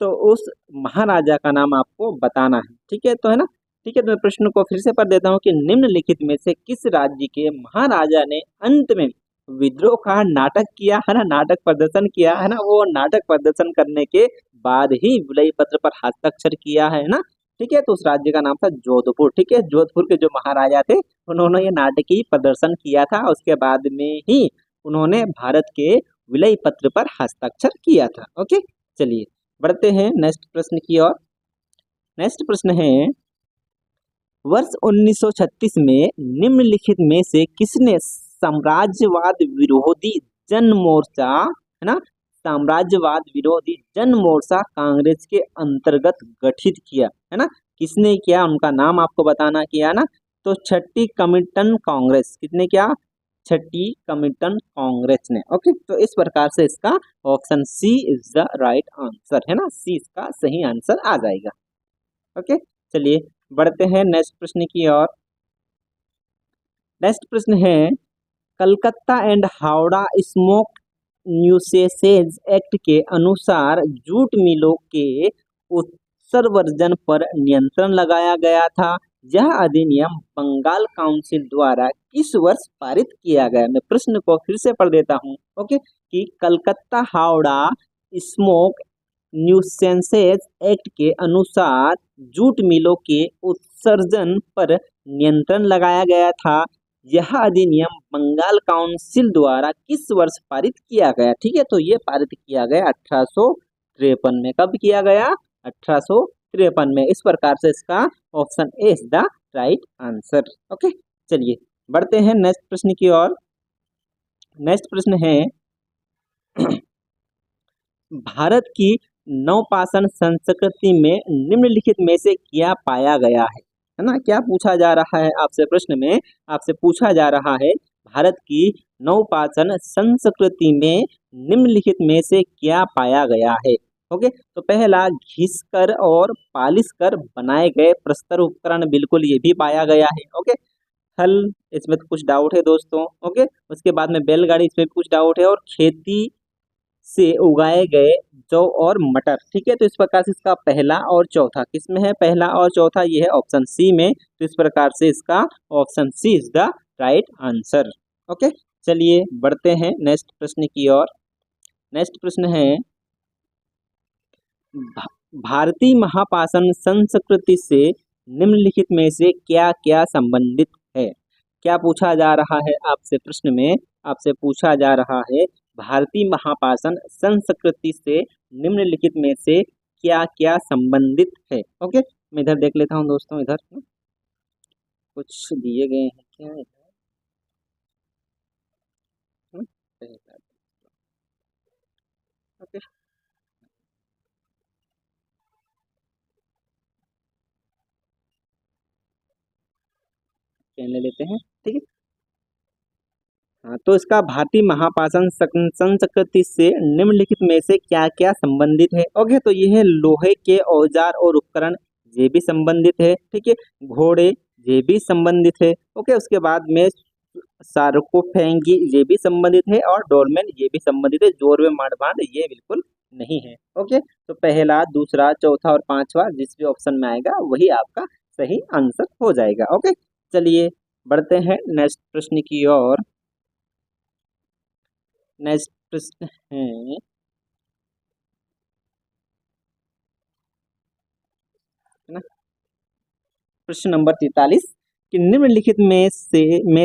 तो उस महाराजा का नाम आपको बताना है। ठीक है, तो है ना। ठीक है, तो मैं प्रश्न को फिर से पढ़ देता हूँ कि निम्नलिखित में से किस राज्य के महाराजा ने अंत में विद्रोह का नाटक किया है ना, नाटक प्रदर्शन किया है ना, वो नाटक प्रदर्शन करने के बाद ही विलय पत्र पर हस्ताक्षर किया है ना। ठीक है, तो उस राज्य का नाम था जोधपुर। ठीक है, जोधपुर के जो महाराजा थे उन्होंने ये नाटकीय प्रदर्शन किया था, उसके बाद में ही उन्होंने भारत के विलय पत्र पर हस्ताक्षर किया था। ओके, चलिए बढ़ते हैं नेक्स्ट प्रश्न की ओर। नेक्स्ट प्रश्न है, वर्ष 1936 में निम्नलिखित में से किसने साम्राज्यवाद विरोधी जन मोर्चा, है ना, साम्राज्यवाद विरोधी जन मोर्चा कांग्रेस के अंतर्गत गठित किया, है ना, किसने किया, उनका नाम आपको बताना किया ना। तो छठी कमिटन कांग्रेस, किसने किया, छठी कमिटन कांग्रेस ने। ओके, तो इस प्रकार से इसका option C is the right answer, है ना, सी इसका सही आंसर आ जाएगा। ओके, चलिए बढ़ते हैं नेक्स्ट प्रश्न की ओर। नेक्स्ट प्रश्न है, Calcutta and Howrah smoke nuisances act के अनुसार जूट मिलों के उत्सर्जन पर नियंत्रण लगाया गया था। यह अधिनियम बंगाल काउंसिल द्वारा किस वर्ष पारित किया गया। मैं प्रश्न को फिर से पढ़ देता हूँ। ओके, कि कलकत्ता हावड़ा स्मोक न्यूसेंसेज एक्ट के अनुसार जूट मिलों के उत्सर्जन पर नियंत्रण लगाया गया था। यह अधिनियम बंगाल काउंसिल द्वारा किस वर्ष पारित किया गया। ठीक है, तो ये पारित किया गया 1853 में। कब किया गया, 1853 में। इस प्रकार से इसका option A is the right answer. Okay, चलिए बढ़ते हैं नेक्स्ट प्रश्न की ओर। नेक्स्ट प्रश्न है, भारत की नवपाषाण संस्कृति में निम्नलिखित में से क्या पाया गया है ना। क्या पूछा जा रहा है आपसे, प्रश्न में आपसे पूछा जा रहा है, भारत की नवपाषाण संस्कृति में निम्नलिखित में से क्या पाया गया है। ओके, तो पहला, घिसकर और पालिश कर बनाए गए प्रस्तर उपकरण, बिल्कुल ये भी पाया गया है। ओके, हल, इसमें तो कुछ डाउट है दोस्तों। ओके, उसके बाद में बैलगाड़ी, इसमें भी कुछ डाउट है, और खेती से उगाए गए जौ और मटर। ठीक है, तो इस प्रकार से इसका पहला और चौथा किसमें है, पहला और चौथा ये है ऑप्शन सी में। तो इस प्रकार से इसका option C is the right answer. Okay, चलिए बढ़ते हैं नेक्स्ट प्रश्न की ओर। नेक्स्ट प्रश्न है, भारतीय महापाषाण संस्कृति से निम्नलिखित में से क्या क्या संबंधित है। क्या पूछा जा रहा है आपसे, प्रश्न में आपसे पूछा जा रहा है, भारतीय महापाषाण संस्कृति से निम्नलिखित में से क्या क्या संबंधित है। ओके, मैं इधर देख लेता हूँ दोस्तों, इधर कुछ दिए गए हैं क्या इधर। ओके, ले लेते हैं। ठीक है, हाँ, तो इसका भारतीय महापाषाण संस्कृति से निम्नलिखित में से क्या क्या संबंधित है। ओके, तो ये है लोहे के औजार और उपकरण, ये भी संबंधित है। ठीक है, घोड़े, ये भी संबंधित है। ओके, उसके बाद में सार्कोफेंगी, ये भी संबंधित है, और डोरमेन, ये भी संबंधित है। जोरवे मडबांड, ये बिल्कुल नहीं है। ओके, तो पहला, दूसरा, चौथा और पांचवा जिस भी ऑप्शन में आएगा वही आपका सही आंसर हो जाएगा। ओके, चलिए बढ़ते हैं नेक्स्ट प्रश्न की ओर। नेक्स्ट प्रश्न है, ना, प्रश्न नंबर 43 कि निम्नलिखित में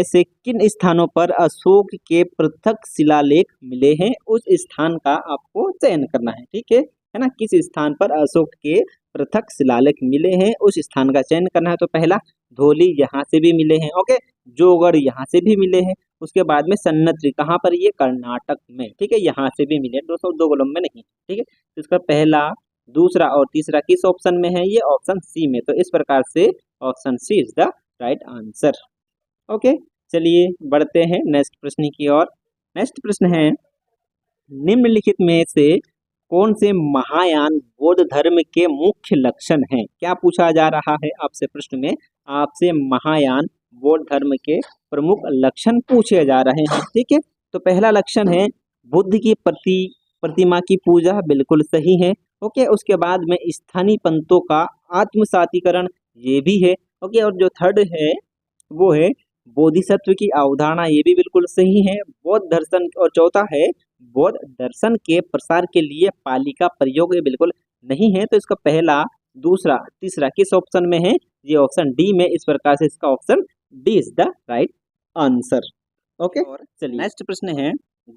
से किन स्थानों पर अशोक के पृथक शिलालेख मिले हैं। उस स्थान का आपको चयन करना है। ठीक है ना, किस स्थान पर अशोक के पृथक शिलालेख मिले हैं उस स्थान का चयन करना है। तो पहला, धौली, यहाँ से भी मिले हैं। ओके, जोगढ़, यहाँ से भी मिले हैं। उसके बाद में सन्नत्री, कहाँ पर, ये कर्नाटक में। ठीक है, यहाँ से भी मिले, 202 गोलम में नहीं। ठीक है, तो इसका पहला, दूसरा और तीसरा किस ऑप्शन में है, ये ऑप्शन सी में। तो इस प्रकार से option C is the right answer. Okay, चलिए बढ़ते हैं नेक्स्ट प्रश्न की ओर। नेक्स्ट प्रश्न है, निम्नलिखित में से कौन से महायान बौद्ध धर्म के मुख्य लक्षण हैं। क्या पूछा जा रहा है आपसे, प्रश्न में आपसे महायान बौद्ध धर्म के प्रमुख लक्षण पूछे जा रहे हैं। ठीक है, तो पहला लक्षण है बुद्ध की प्रतिमा की पूजा, बिल्कुल सही है। ओके, उसके बाद में स्थानीय पंथों का आत्मसातीकरण, ये भी है। ओके, और जो थर्ड है वो है बोधिसत्व की अवधारणा, ये भी बिल्कुल सही है। बौद्ध दर्शन, और चौथा है बौद्ध दर्शन के प्रसार के लिए पाली का प्रयोग, ये बिल्कुल नहीं है। तो इसका पहला, दूसरा, तीसरा किस ऑप्शन में है? ये ऑप्शन डी में। इस प्रकार से इसका option D is the right answer. Okay, और चलिए नेक्स्ट प्रश्न है,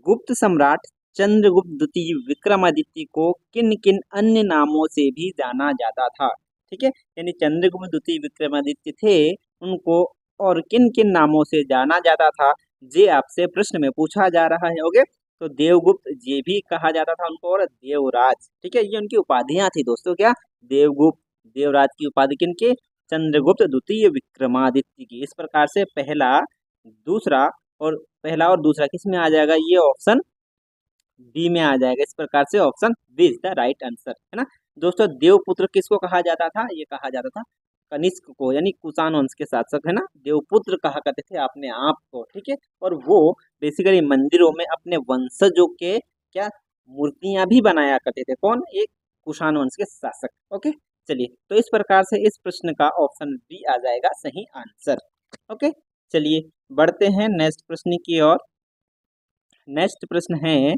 गुप्त सम्राट चंद्रगुप्त द्वितीय विक्रमादित्य को किन किन अन्य नामों से भी जाना जाता था? ठीक है, यानी चंद्रगुप्त द्वितीय विक्रमादित्य थे, उनको और किन किन नामों से जाना जाता था, ये आपसे प्रश्न में पूछा जा रहा है। ओके, तो देवगुप्त ये भी कहा जाता था उनको, और देवराज। ठीक है, ये उनकी उपाधियां थी दोस्तों। क्या? देवगुप्त, देवराज की उपाधि किनके? चंद्रगुप्त द्वितीय विक्रमादित्य की। इस प्रकार से पहला, दूसरा और दूसरा किस में आ जाएगा? ये ऑप्शन बी में आ जाएगा। इस प्रकार से option B is the right answer, है ना दोस्तों। देवपुत्र किसको कहा जाता था? ये कहा जाता था कनिष्क को, यानी कुषाण वंश के शासक, है ना, देवपुत्र कहा करते थे अपने आप को। ठीक है, और वो बेसिकली मंदिरों में अपने वंशजों के क्या मूर्तियां भी बनाया करते थे। कौन? एक कुषाण वंश के शासक। ओके, चलिए, तो इस प्रकार से इस प्रश्न का ऑप्शन बी आ जाएगा सही आंसर। ओके, चलिए बढ़ते हैं नेक्स्ट प्रश्न की ओर। नेक्स्ट प्रश्न है,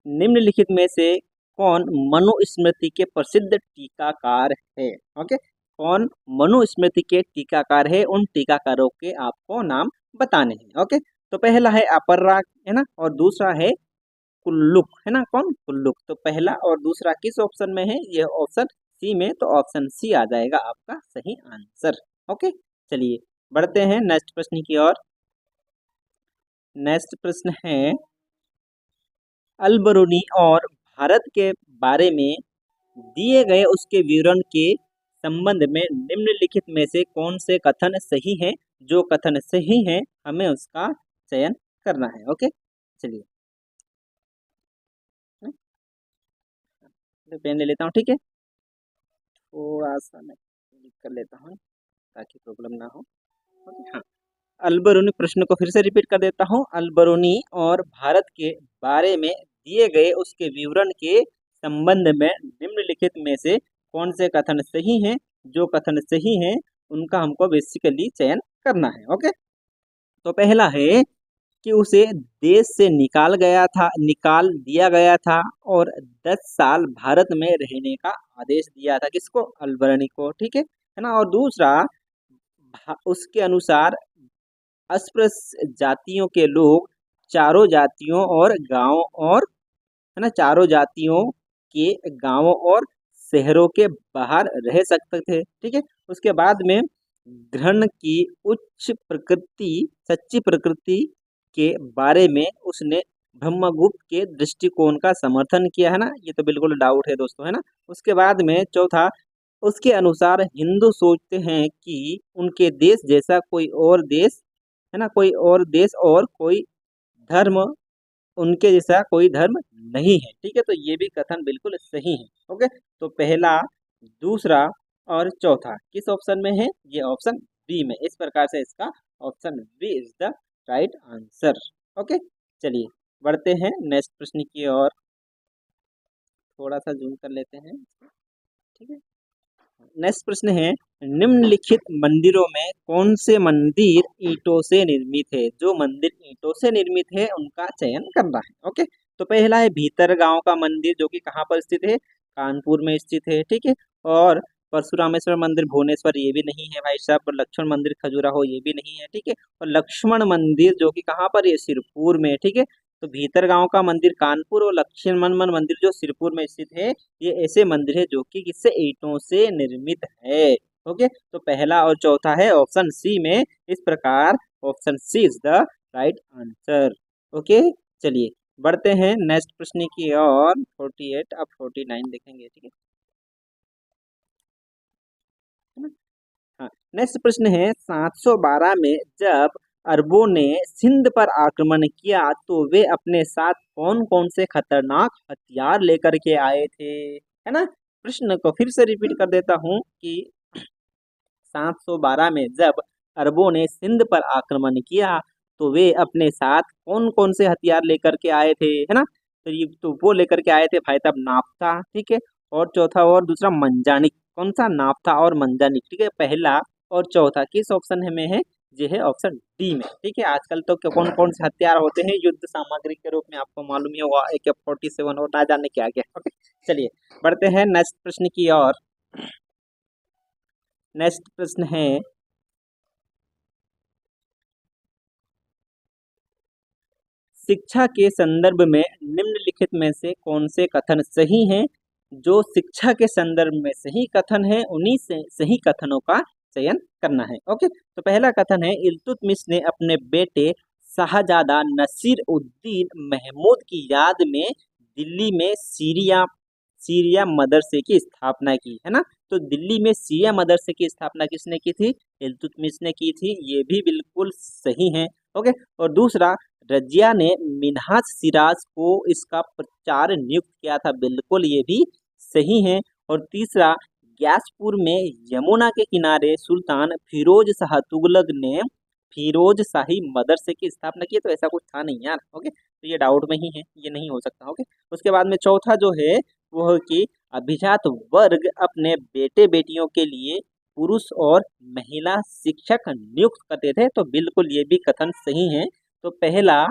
निम्नलिखित में से कौन मनुस्मृति के प्रसिद्ध टीकाकार है? ओके, कौन मनुस्मृति के टीकाकार है? उन टीकाकारों के आपको नाम बताने हैं। ओके, तो पहला है अपराग, है ना, और दूसरा है कुल्लुक, है ना। कौन? कुल्लुक। तो पहला और दूसरा किस ऑप्शन में है? ये ऑप्शन सी में। तो ऑप्शन सी आ जाएगा आपका सही आंसर। ओके, चलिए बढ़ते हैं नेक्स्ट प्रश्न की ओर। नेक्स्ट प्रश्न है, अल-बरूनी और भारत के बारे में दिए गए उसके विवरण के संबंध में निम्नलिखित में से कौन से कथन सही हैं? जो कथन सही हैं हमें उसका चयन करना है। ओके, चलिए पेन ले लेता हूँ। ठीक है, थोड़ा सा मैं कर लेता हूँ ताकि प्रॉब्लम ना हो। ओके, हाँ, अल-बरूनी, प्रश्न को फिर से रिपीट कर देता हूँ। अल-बरूनी और भारत के बारे में दिए गए उसके विवरण के संबंध में निम्नलिखित में से कौन से कथन सही हैं? जो कथन सही हैं उनका हमको बेसिकली चयन करना है। ओके, तो पहला है कि उसे देश से निकाल दिया गया था और 10 साल भारत में रहने का आदेश दिया था। किसको? अल-बरूनी को। ठीक है ना। और दूसरा, उसके अनुसार अस्पृश्य जातियों के लोग चारों जातियों और गांवों और, है ना, चारों जातियों के गांवों और शहरों के बाहर रह सकते थे। ठीक है, उसके बाद में ग्रहण की उच्च प्रकृति, सच्ची प्रकृति के बारे में उसने ब्रह्मगुप्त के दृष्टिकोण का समर्थन किया, है ना। ये तो बिल्कुल डाउट है दोस्तों, है ना। उसके बाद में चौथा, उसके अनुसार हिंदू सोचते हैं कि उनके देश जैसा कोई और देश, है ना, कोई और देश और कोई धर्म, उनके जैसा कोई धर्म नहीं है। ठीक है, तो ये भी कथन बिल्कुल सही है। ओके, तो पहला, दूसरा और चौथा किस ऑप्शन में है? ये ऑप्शन बी में। इस प्रकार से इसका option B is the right answer. Okay, चलिए बढ़ते हैं नेक्स्ट प्रश्न की ओर। थोड़ा सा जूम कर लेते हैं। ठीक है, नेक्स्ट प्रश्न है, निम्नलिखित मंदिरों में कौन से मंदिर ईंटों से निर्मित है? जो मंदिर ईंटों से निर्मित है उनका चयन करना है। ओके, तो पहला है भीतरगांव का मंदिर, जो कि कहाँ पर स्थित है? कानपुर में स्थित है। ठीक है, और परशुरामेश्वर मंदिर भुवनेश्वर, ये भी नहीं है भाई साहब। और लक्ष्मण मंदिर खजुराहो, ये भी नहीं है। ठीक है, और लक्ष्मण मंदिर जो कि कहाँ पर? ये सिरपुर में। ठीक है, तो भीतरगांव का मंदिर कानपुर और लक्ष्मण मंदिर जो सिरपुर में स्थित है, ये ऐसे मंदिर है जो कि किससे? ईंटों से निर्मित है। ओके, तो पहला और चौथा है ऑप्शन सी में। इस प्रकार option C is the right answer. Okay, चलिए बढ़ते हैं नेक्स्ट प्रश्न की ओर। 48, अब 49 देखेंगे। ठीक है, हाँ, नेक्स्ट प्रश्न है, 712 में जब अरबों ने सिंध पर आक्रमण किया तो वे अपने साथ कौन कौन से खतरनाक हथियार लेकर के आए थे? है ना, प्रश्न को फिर से रिपीट कर देता हूँ कि 712 में जब अरबों ने सिंध पर आक्रमण किया तो वे अपने साथ कौन कौन से हथियार लेकर के आए थे? है ना, तो ये तो वो लेकर के आए थे भाई साहब नाफ्ता। ठीक है, और चौथा और दूसरा मंजानिक। कौन सा? नाफ्ता और मंजानिक। ठीक है, पहला और चौथा किस ऑप्शन में है? ये है ऑप्शन डी में। ठीक है, आजकल तो कौन कौन से हथियार होते हैं युद्ध सामग्री के रूप में, आपको मालूम ही होगा, AK-47 और ना जाने क्या क्या। ओके, चलिए बढ़ते हैं नेक्स्ट प्रश्न की ओर। नेक्स्ट प्रश्न है, शिक्षा के संदर्भ में निम्नलिखित में से कौन से कथन सही हैं? जो शिक्षा के संदर्भ में सही कथन है, उन्हीं से सही कथनों का चयन करना है। ओके, तो पहला कथन है, इल्तुतमिश ने अपने बेटे शाहजादा नसीर उद्दीन महमूद की याद में दिल्ली में सीरिया मदरसे की स्थापना की, है ना। तो दिल्ली में सीरिया मदरसे की स्थापना किसने की थी? इल्तुतमिश ने की थी, ये भी बिल्कुल सही है। ओके, और दूसरा, रजिया ने मिन्हाज सिराज को इसका प्रचार नियुक्त किया था, बिल्कुल ये भी सही है। और तीसरा, ग्यासपुर में यमुना के किनारे सुल्तान फिरोज शाह तुगलक ने फिरोज शाही मदरसे की स्थापना की, तो ऐसा कुछ था नहीं यार। ओके, तो ये डाउट में ही है, ये नहीं हो सकता। ओके, उसके बाद में चौथा जो है वो है कि अभिजात वर्ग अपने बेटे बेटियों के लिए पुरुष और महिला शिक्षक नियुक्त करते थे, तो बिल्कुल ये भी कथन सही है। तो पहला,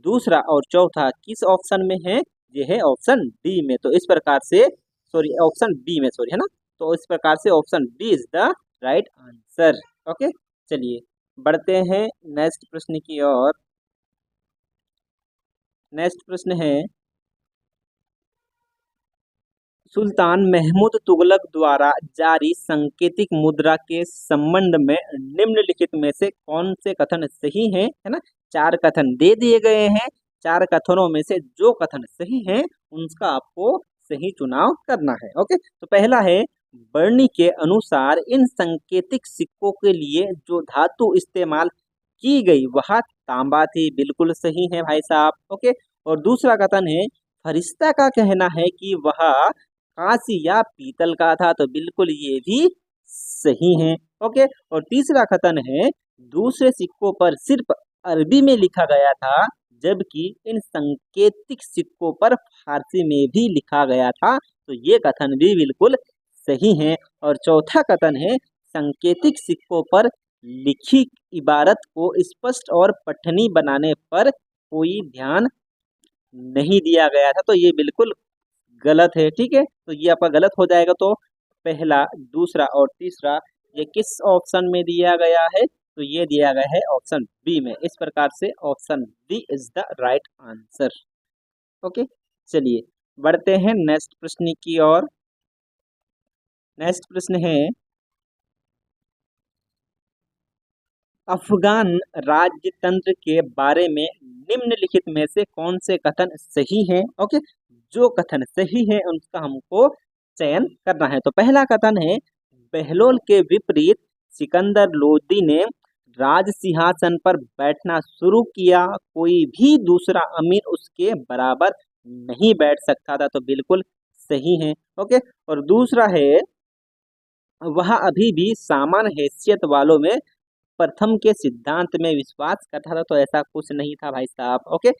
दूसरा और चौथा किस ऑप्शन में है? ये है ऑप्शन डी में। तो इस प्रकार से, सॉरी ऑप्शन बी में, सॉरी, है ना। तो इस प्रकार से option B is the right answer. Okay, चलिए बढ़ते हैं नेक्स्ट प्रश्न की ओर। नेक्स्ट प्रश्न है, सुल्तान महमूद तुगलक द्वारा जारी सांकेतिक मुद्रा के संबंध में निम्नलिखित में से कौन से कथन सही हैं? है ना, 4 कथन दे दिए गए हैं, 4 कथनों में से जो कथन सही हैं उनका आपको सही चुनाव करना है। ओके, तो पहला है, बर्नी के अनुसार इन सांकेतिक सिक्कों के लिए जो धातु इस्तेमाल की गई वह तांबा थी, बिल्कुल सही है भाई साहब। ओके, और दूसरा कथन है, फरिश्ता का कहना है कि वह कांसी या पीतल का था, तो बिल्कुल ये भी सही है। ओके, और तीसरा कथन है, दूसरे सिक्कों पर सिर्फ अरबी में लिखा गया था, जबकि इन सांकेतिक सिक्कों पर फारसी में भी लिखा गया था, तो ये कथन भी बिल्कुल सही है। और चौथा कथन है, सांकेतिक सिक्कों पर लिखी इबारत को स्पष्ट और पठनीय बनाने पर कोई ध्यान नहीं दिया गया था, तो ये बिल्कुल गलत है। ठीक है, तो ये आपका गलत हो जाएगा। तो पहला, दूसरा और तीसरा ये किस ऑप्शन में दिया गया है? तो ये दिया गया है ऑप्शन बी में। इस प्रकार से option B is the right answer. Okay, चलिए बढ़ते हैं नेक्स्ट प्रश्न की ओर। नेक्स्ट प्रश्न है, अफगान राजतंत्र के बारे में निम्नलिखित में से कौन से कथन सही हैं? ओके, जो कथन सही है उनका हमको चयन करना है। तो पहला कथन है, बहलोल के विपरीत सिकंदर लोदी ने राज सिंहासन पर बैठना शुरू किया, कोई भी दूसरा अमीर उसके बराबर नहीं बैठ सकता था, तो बिल्कुल सही है। ओके, और दूसरा है, वह अभी भी सामान्य हैसियत वालों में प्रथम के सिद्धांत में विश्वास करता था, तो ऐसा कुछ नहीं था भाई साहब। ओके,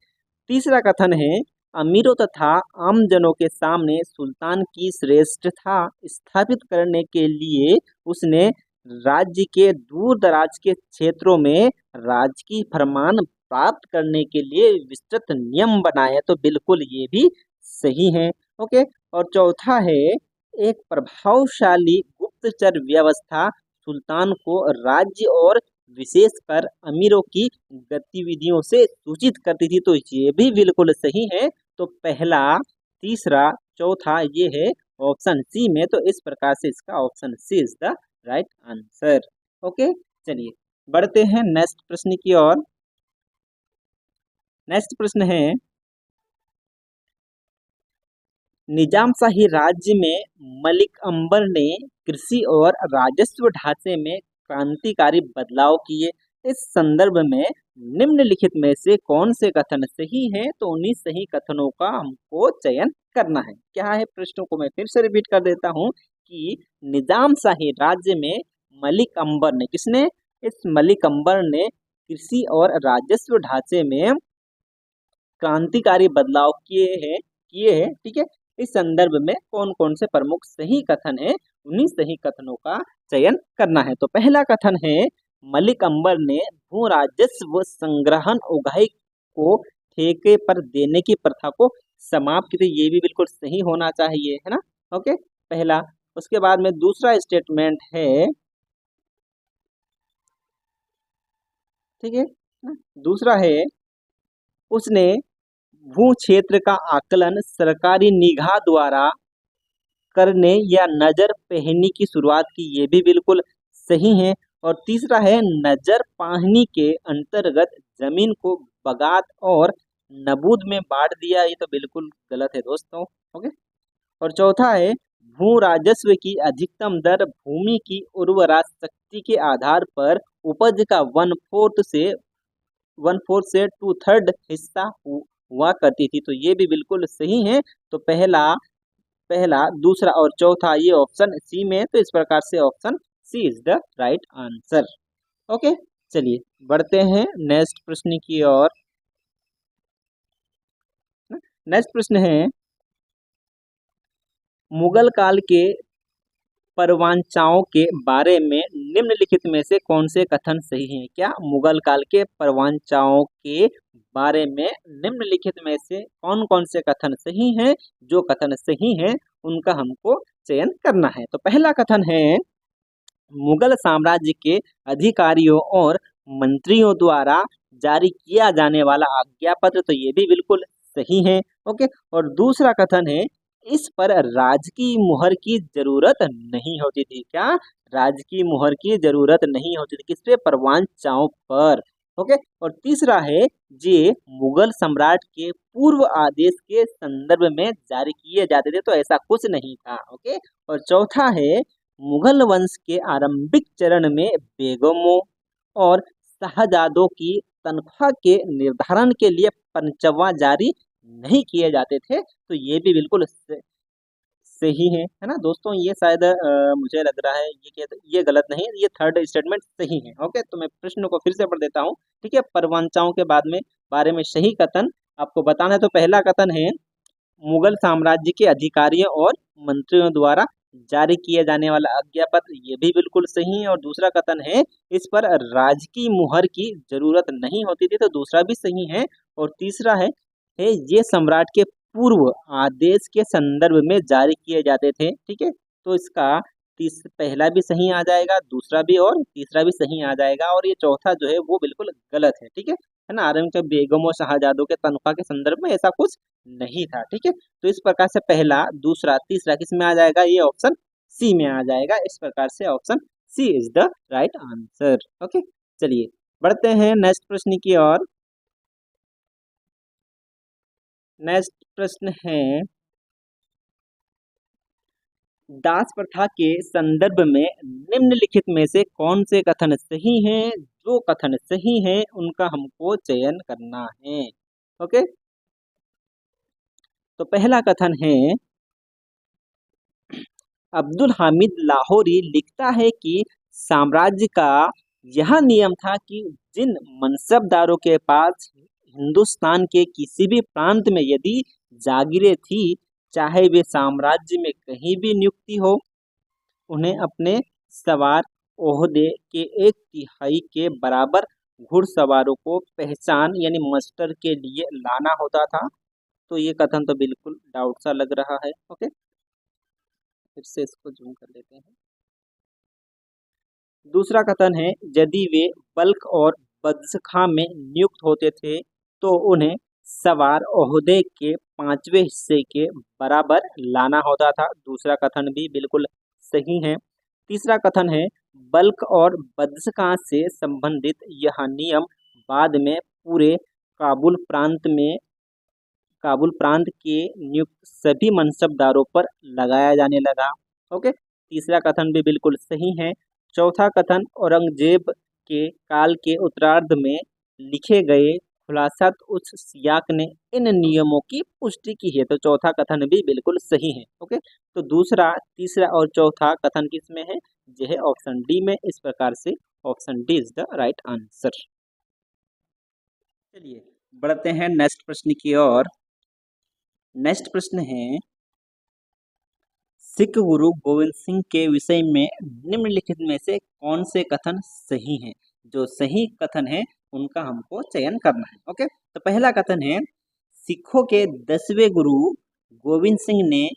तीसरा कथन है, अमीरों तथा आमजनों के सामने सुल्तान की श्रेष्ठता स्थापित करने के लिए उसने राज्य के दूर दराज के क्षेत्रों में राजकीय फरमान प्राप्त करने के लिए विस्तृत नियम बनाए, तो बिल्कुल ये भी सही है। ओके, और चौथा है, एक प्रभावशाली गुप्तचर व्यवस्था सुल्तान को राज्य और विशेषकर अमीरों की गतिविधियों से सूचित करती थी, तो ये भी बिल्कुल सही है। तो पहला, तीसरा, चौथा ये है ऑप्शन सी में, तो इस प्रकार से इसका option C is the right answer. Okay, चलिए बढ़ते हैं नेक्स्ट प्रश्न की ओर। नेक्स्ट प्रश्न है, निजाम शाही राज्य में मलिक अंबर ने कृषि और राजस्व ढांचे में क्रांतिकारी बदलाव किए। इस संदर्भ में निम्नलिखित में से कौन से कथन सही हैं? तो उन्हीं सही कथनों का हमको चयन करना है। क्या है? प्रश्नों को मैं फिर से रिपीट कर देता हूँ कि निजाम शाही राज्य में मलिक अंबर ने, किसने? इस मलिक अंबर ने कृषि और राजस्व ढांचे में क्रांतिकारी बदलाव किए हैं। ठीक है, इस संदर्भ में कौन कौन से प्रमुख सही कथन है, उन्हीं सही कथनों का चयन करना है। तो पहला कथन है, मलिक अंबर ने भू राजस्व संग्रहण उगाही को ठेके पर देने की प्रथा को समाप्त की थी। ये भी बिल्कुल सही होना चाहिए, है ना। ओके, पहला। उसके बाद में दूसरा स्टेटमेंट है, ठीक है ना? दूसरा है, उसने भू क्षेत्र का आकलन सरकारी निगाह द्वारा करने या नजर पहनी की शुरुआत की। ये भी बिल्कुल सही है। और तीसरा है, नजर पाहनी के अंतर्गत जमीन को बगात और नबूद में बांट दिया। ये तो बिल्कुल गलत है दोस्तों। ओके। और चौथा है, भू राजस्व की अधिकतम दर भूमि की उर्वरा शक्ति के आधार पर उपज का 1/4 से 2/3 हिस्सा हुआ करती थी। तो ये भी बिल्कुल सही है। तो पहला, दूसरा और चौथा ये ऑप्शन सी में है। तो इस प्रकार से option C is the right answer. Okay, चलिए बढ़ते हैं नेक्स्ट प्रश्न की ओर। नेक्स्ट प्रश्न है, मुगल काल के परवंचाओं के बारे में निम्नलिखित में से कौन से कथन सही हैं? क्या मुगल काल के परवंचाओं के बारे में निम्नलिखित में से कौन कौन से कथन सही हैं? जो कथन सही हैं उनका हमको चयन करना है। तो पहला कथन है, मुगल साम्राज्य के अधिकारियों और मंत्रियों द्वारा जारी किया जाने वाला आज्ञा पत्र। तो ये भी बिल्कुल सही है। ओके। और दूसरा कथन है, इस पर राजकीय मुहर की जरूरत नहीं होती थी। क्या? राजकीय मुहर की जरूरत नहीं होती थी। किस पे? परवान चाव पर। ओके। और तीसरा है, जे मुगल सम्राट के पूर्व आदेश के संदर्भ में जारी किए जाते थे। तो ऐसा कुछ नहीं था। ओके। और चौथा है, मुगल वंश के आरंभिक चरण में बेगमों और शाहजादों की तनख्वाह के निर्धारण के लिए पंचवा जारी नहीं किए जाते थे। तो ये भी बिल्कुल सही है ना दोस्तों। ये शायद मुझे लग रहा है ये गलत नहीं है, ये थर्ड स्टेटमेंट सही है। ओके, तो मैं प्रश्न को फिर से पढ़ देता हूँ। ठीक है, परवंचाओं के बारे में सही कथन आपको बताना है। तो पहला कथन है, मुगल साम्राज्य के अधिकारियों और मंत्रियों द्वारा जारी किए जाने वाला आज्ञा पत्र। ये भी बिल्कुल सही है। और दूसरा कथन है, इस पर राजकीय मुहर की जरूरत नहीं होती थी। तो दूसरा भी सही है। और तीसरा है ये सम्राट के पूर्व आदेश के संदर्भ में जारी किए जाते थे। ठीक है, तो इसका पहला भी सही आ जाएगा, दूसरा भी और तीसरा भी सही आ जाएगा। और ये चौथा जो है वो बिल्कुल गलत है ना। आरंभ के बेगम और शाहजादों के तनख्वाह के संदर्भ में ऐसा कुछ नहीं था। ठीक है, तो इस प्रकार से पहला, दूसरा, तीसरा किस में आ जाएगा? ये ऑप्शन सी में आ जाएगा। इस प्रकार से option C is the right answer. Okay, चलिए बढ़ते हैं नेक्स्ट प्रश्न की ओर। नेक्स्ट प्रश्न है, दास प्रथा के संदर्भ में निम्नलिखित में से कौन से कथन सही हैं? जो कथन सही हैं उनका हमको चयन करना है। ओके, तो पहला कथन है, अब्दुल हामिद लाहौरी लिखता है कि साम्राज्य का यह नियम था कि जिन मनसबदारों के पास हिंदुस्तान के किसी भी प्रांत में यदि जागीरें थी, चाहे वे साम्राज्य में कहीं भी नियुक्ति हो, उन्हें अपने सवार ओहदे के 1/3 के बराबर घुड़सवारों को पहचान यानी मस्टर के लिए लाना होता था। तो ये कथन तो बिल्कुल डाउट सा लग रहा है। ओके, फिर से इसको जूम कर लेते हैं। दूसरा कथन है, यदि वे बल्क और बदसखा में नियुक्त होते थे तो उन्हें सवार ओहदे के 5वें हिस्से के बराबर लाना होता था। दूसरा कथन भी बिल्कुल सही है। तीसरा कथन है, बल्क और बदसखा से संबंधित यह नियम बाद में पूरे काबुल प्रांत के नियुक्त सभी मनसबदारों पर लगाया जाने लगा। ओके, तीसरा कथन भी बिल्कुल सही है। चौथा कथन, औरंगजेब के काल के उत्तरार्ध में लिखे गए खुलासत उस सियाक ने इन नियमों की पुष्टि की है। तो चौथा कथन भी बिल्कुल सही है। ओके, तो दूसरा, तीसरा और चौथा कथन किस में है? यह है ऑप्शन डी में। इस प्रकार से option D is the right answer. चलिए बढ़ते हैं नेक्स्ट प्रश्न की ओर। नेक्स्ट प्रश्न है, सिख गुरु गोविंद सिंह के विषय में निम्नलिखित में से कौन से कथन सही हैं? जो सही कथन है उनका हमको चयन करना है। ओके, तो पहला कथन है, सिखों के 10वें गुरु गोविंद सिंह ने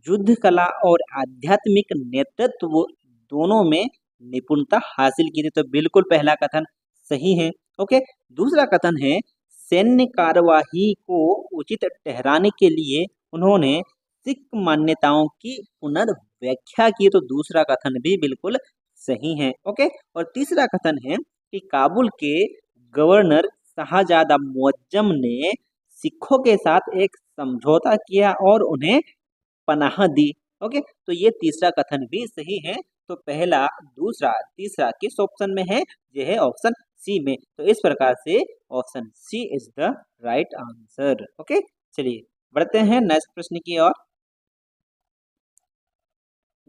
युद्ध कला और आध्यात्मिक नेतृत्व दोनों में निपुणता हासिल की थी। तो बिल्कुल पहला कथन सही है। ओके, दूसरा कथन है, सैन्य कार्यवाही को उचित ठहराने के लिए उन्होंने सिख मान्यताओं की पुनर्व्याख्या की। तो दूसरा कथन भी बिल्कुल सही है। ओके, और तीसरा कथन है कि काबुल के गवर्नर शाहजादा मुअज्जम ने सिखों के साथ एक समझौता किया और उन्हें पनाह दी। ओके, तो ये तीसरा कथन भी सही है। तो पहला, दूसरा, तीसरा किस ऑप्शन में है? ये है ऑप्शन सी में। तो इस प्रकार से option C is the right answer. Okay, चलिए बढ़ते हैं नेक्स्ट प्रश्न की ओर।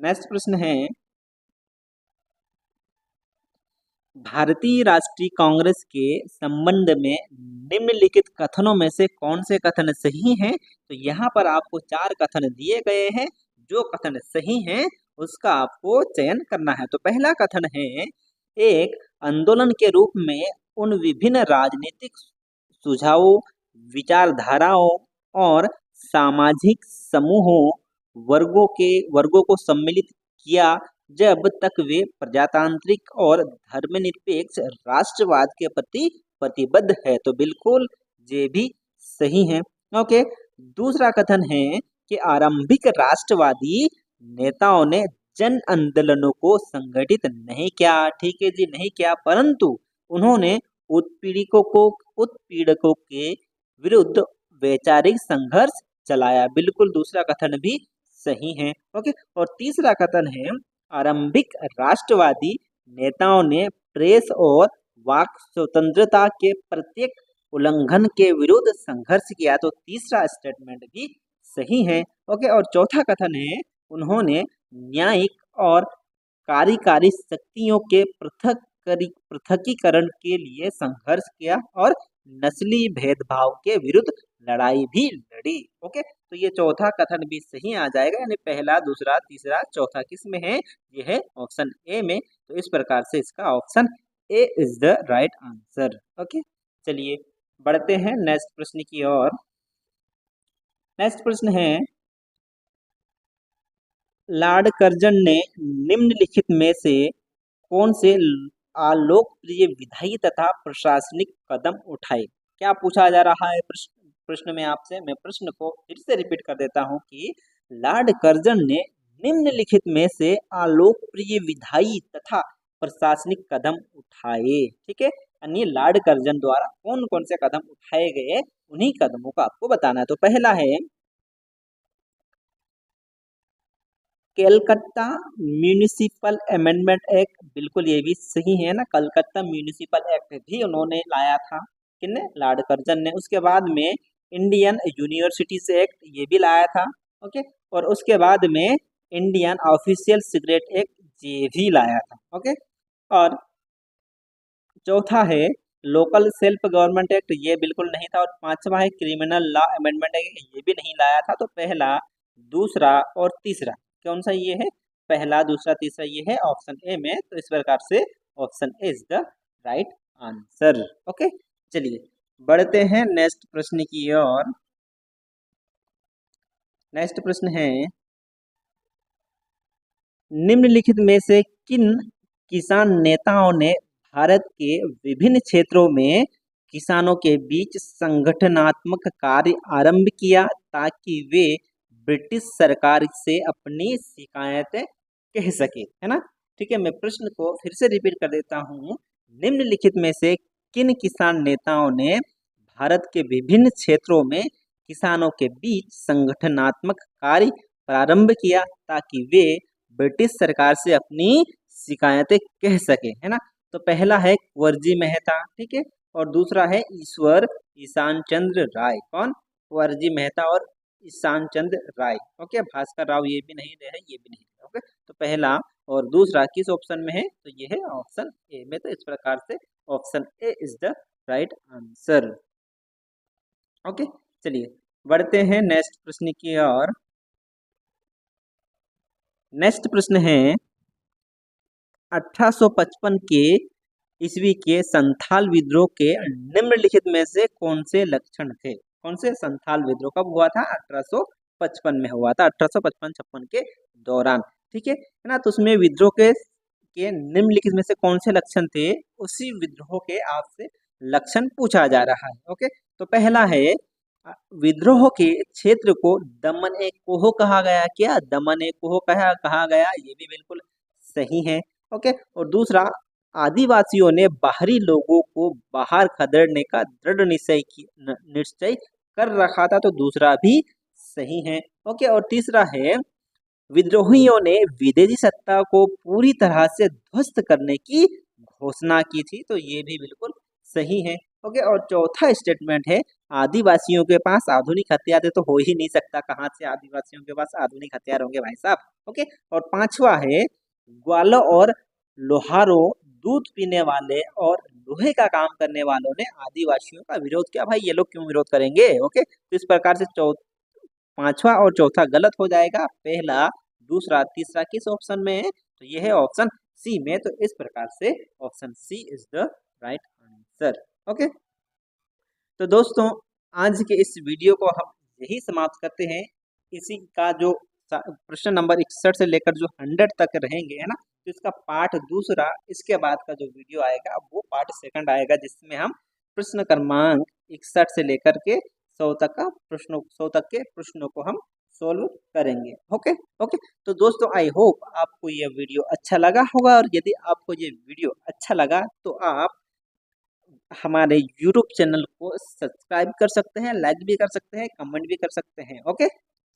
नेक्स्ट प्रश्न है, भारतीय राष्ट्रीय कांग्रेस के संबंध में निम्नलिखित कथनों में से कौन से कथन सही हैं? तो यहाँ पर आपको 4 कथन दिए गए हैं। जो कथन सही हैं उसका आपको चयन करना है। तो पहला कथन है, एक आंदोलन के रूप में उन विभिन्न राजनीतिक सुझावों, विचारधाराओं और सामाजिक समूहों वर्गों को सम्मिलित किया जब तक वे प्रजातांत्रिक और धर्मनिरपेक्ष राष्ट्रवाद के प्रति प्रतिबद्ध है। तो बिल्कुल ये भी सही है। ओके, दूसरा कथन है कि आरंभिक राष्ट्रवादी नेताओं ने जन आंदोलनों को संगठित नहीं किया। ठीक है जी, नहीं किया, परंतु उन्होंने उत्पीड़कों के विरुद्ध वैचारिक संघर्ष चलाया। बिल्कुल दूसरा कथन भी सही है। ओके, और तीसरा कथन है, आरंभिक राष्ट्रवादी नेताओं ने प्रेस और वाक स्वतंत्रता के प्रत्येक उल्लंघन के विरुद्ध संघर्ष किया। तो तीसरा स्टेटमेंट भी सही है। ओके, और चौथा कथन है, उन्होंने न्यायिक और कार्यकारी शक्तियों के पृथकीकरण के लिए संघर्ष किया और नस्ली भेदभाव के विरुद्ध लड़ाई भी लड़ी। ओके, तो ये चौथा कथन भी सही आ जाएगा, यानी पहला, दूसरा, तीसरा, चौथा किस में है? ये है ऑप्शन ए में। तो इस प्रकार से इसका option A is the right answer. Okay, चलिए बढ़ते हैं नेक्स्ट प्रश्न की ओर। नेक्स्ट प्रश्न है, लॉर्ड कर्जन ने निम्नलिखित में से कौन से अलोकप्रिय विधायी तथा प्रशासनिक कदम उठाए? क्या पूछा जा रहा है प्रश्न में आपसे? मैं प्रश्न को फिर से रिपीट कर देता हूं कि लॉर्ड कर्जन ने निम्नलिखित में से अलोकप्रिय विधायी तथा प्रशासनिक कदम उठाए। ठीक है, यानी लॉर्ड कर्जन द्वारा कौन कौन से कदम उठाए गए, उन्हीं कदमों को आपको बताना है। तो पहला है कलकत्ता म्यूनिसिपल अमेंडमेंट एक्ट। बिल्कुल ये भी सही है ना, कलकत्ता म्यूनिसिपल एक्ट भी उन्होंने लाया था, किसने? लॉर्ड कर्जन ने। उसके बाद में इंडियन यूनिवर्सिटीज एक्ट, ये भी लाया था। ओके, और उसके बाद में इंडियन ऑफिशियल सिगरेट एक्ट, ये भी लाया था। ओके, और चौथा है लोकल सेल्फ गवर्नमेंट एक्ट, ये बिल्कुल नहीं था। और पांचवा है क्रिमिनल लॉ अमेंडमेंट एक्ट, ये भी नहीं लाया था। तो पहला, दूसरा और तीसरा कौन सा ये है? पहला, दूसरा, तीसरा ये है ऑप्शन ए में। तो इस प्रकार से option A is the right answer. Okay, चलिए बढ़ते हैं नेक्स्ट प्रश्न की ओर। नेक्स्ट प्रश्न है, निम्नलिखित में से किन किसान नेताओं ने भारत के विभिन्न क्षेत्रों में किसानों के बीच संगठनात्मक कार्य आरंभ किया ताकि वे ब्रिटिश सरकार से अपनी शिकायतें कह सके? है ना? ठीक है, मैं प्रश्न को फिर से रिपीट कर देता हूँ। निम्नलिखित में से किन किसान नेताओं ने भारत के विभिन्न क्षेत्रों में किसानों के बीच संगठनात्मक कार्य प्रारंभ किया ताकि वे ब्रिटिश सरकार से अपनी शिकायतें कह सके? है ना? तो पहला है कुंवरजी मेहता। ठीक है, और दूसरा है ईश्वर ईशान चंद्र राय। कौन? कुंवरजी मेहता और ईशान चंद्र राय। ओके, भास्कर राव ये भी नहीं रहे, ये भी नहीं रहे। ओके, तो पहला और दूसरा किस ऑप्शन में है? तो ये है ऑप्शन ए में। तो इस प्रकार से option A is the right answer. Okay, चलिए बढ़ते हैं नेक्स्ट प्रश्न की ओर। नेक्स्ट प्रश्न है, 1855 के ईस्वी के संथाल विद्रोह के निम्नलिखित में से कौन से लक्षण थे? कौन से? संथाल विद्रोह कब हुआ था? 1855 में हुआ था, 1855-56 के दौरान। ठीक है ना? तो उसमें विद्रोह के निम्नलिखित में से कौन से लक्षण थे, उसी विद्रोह के आपसे लक्षण पूछा जा रहा है। ओके, तो पहला है विद्रोह के क्षेत्र को दमन-ए-कोह कहा गया। क्या? दमन-ए-कोह कहा गया, ये भी बिल्कुल सही है। ओके, और दूसरा, आदिवासियों ने बाहरी लोगों को बाहर खदेड़ने का दृढ़ निश्चय कर रखा था, तो दूसरा भी सही है। ओके, और तीसरा है विद्रोहियों ने विदेशी सत्ता को पूरी तरह से ध्वस्त करने की घोषणा की थी, तो ये भी बिल्कुल सही है। ओके, और चौथा स्टेटमेंट है आदिवासियों के पास आधुनिक हथियार तो हो ही नहीं सकता, कहाँ से आदिवासियों के पास आधुनिक हथियार होंगे भाई साहब। ओके, और पांचवा है ग्वालों और लोहारों, दूध पीने वाले और लोहे का काम करने वालों ने आदिवासियों का विरोध किया। भाई ये लोग क्यों विरोध करेंगे? ओके, तो इस प्रकार से पांचवा और चौथा गलत हो जाएगा। पहला, दूसरा, तीसरा किस ऑप्शन में है? तो ये है ऑप्शन सी में। तो इस प्रकार से option C is the right answer. Okay, तो दोस्तों आज के इस वीडियो को हम यही समाप्त करते हैं। इसी का जो प्रश्न नंबर 61 से लेकर जो 100 तक रहेंगे, है ना, तो इसका पार्ट दूसरा, इसके बाद का जो वीडियो आएगा वो पार्ट सेकंड आएगा, जिसमें हम प्रश्न क्रमांक 61 से लेकर के 100 तक के प्रश्नों को हम सोल्व करेंगे। ओके ओके, तो दोस्तों आई होप आपको ये वीडियो अच्छा लगा होगा, और यदि आपको ये वीडियो अच्छा लगा तो आप हमारे YouTube चैनल को सब्सक्राइब कर सकते हैं, लाइक भी कर सकते हैं, कमेंट भी कर सकते हैं। ओके,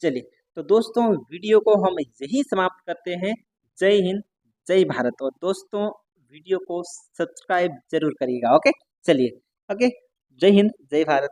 चलिए, तो दोस्तों वीडियो को हम यही समाप्त करते हैं। जय हिंद, जय भारत। और दोस्तों वीडियो को सब्सक्राइब जरूर करिएगा। ओके, चलिए, ओके, जय हिंद, जय भारत।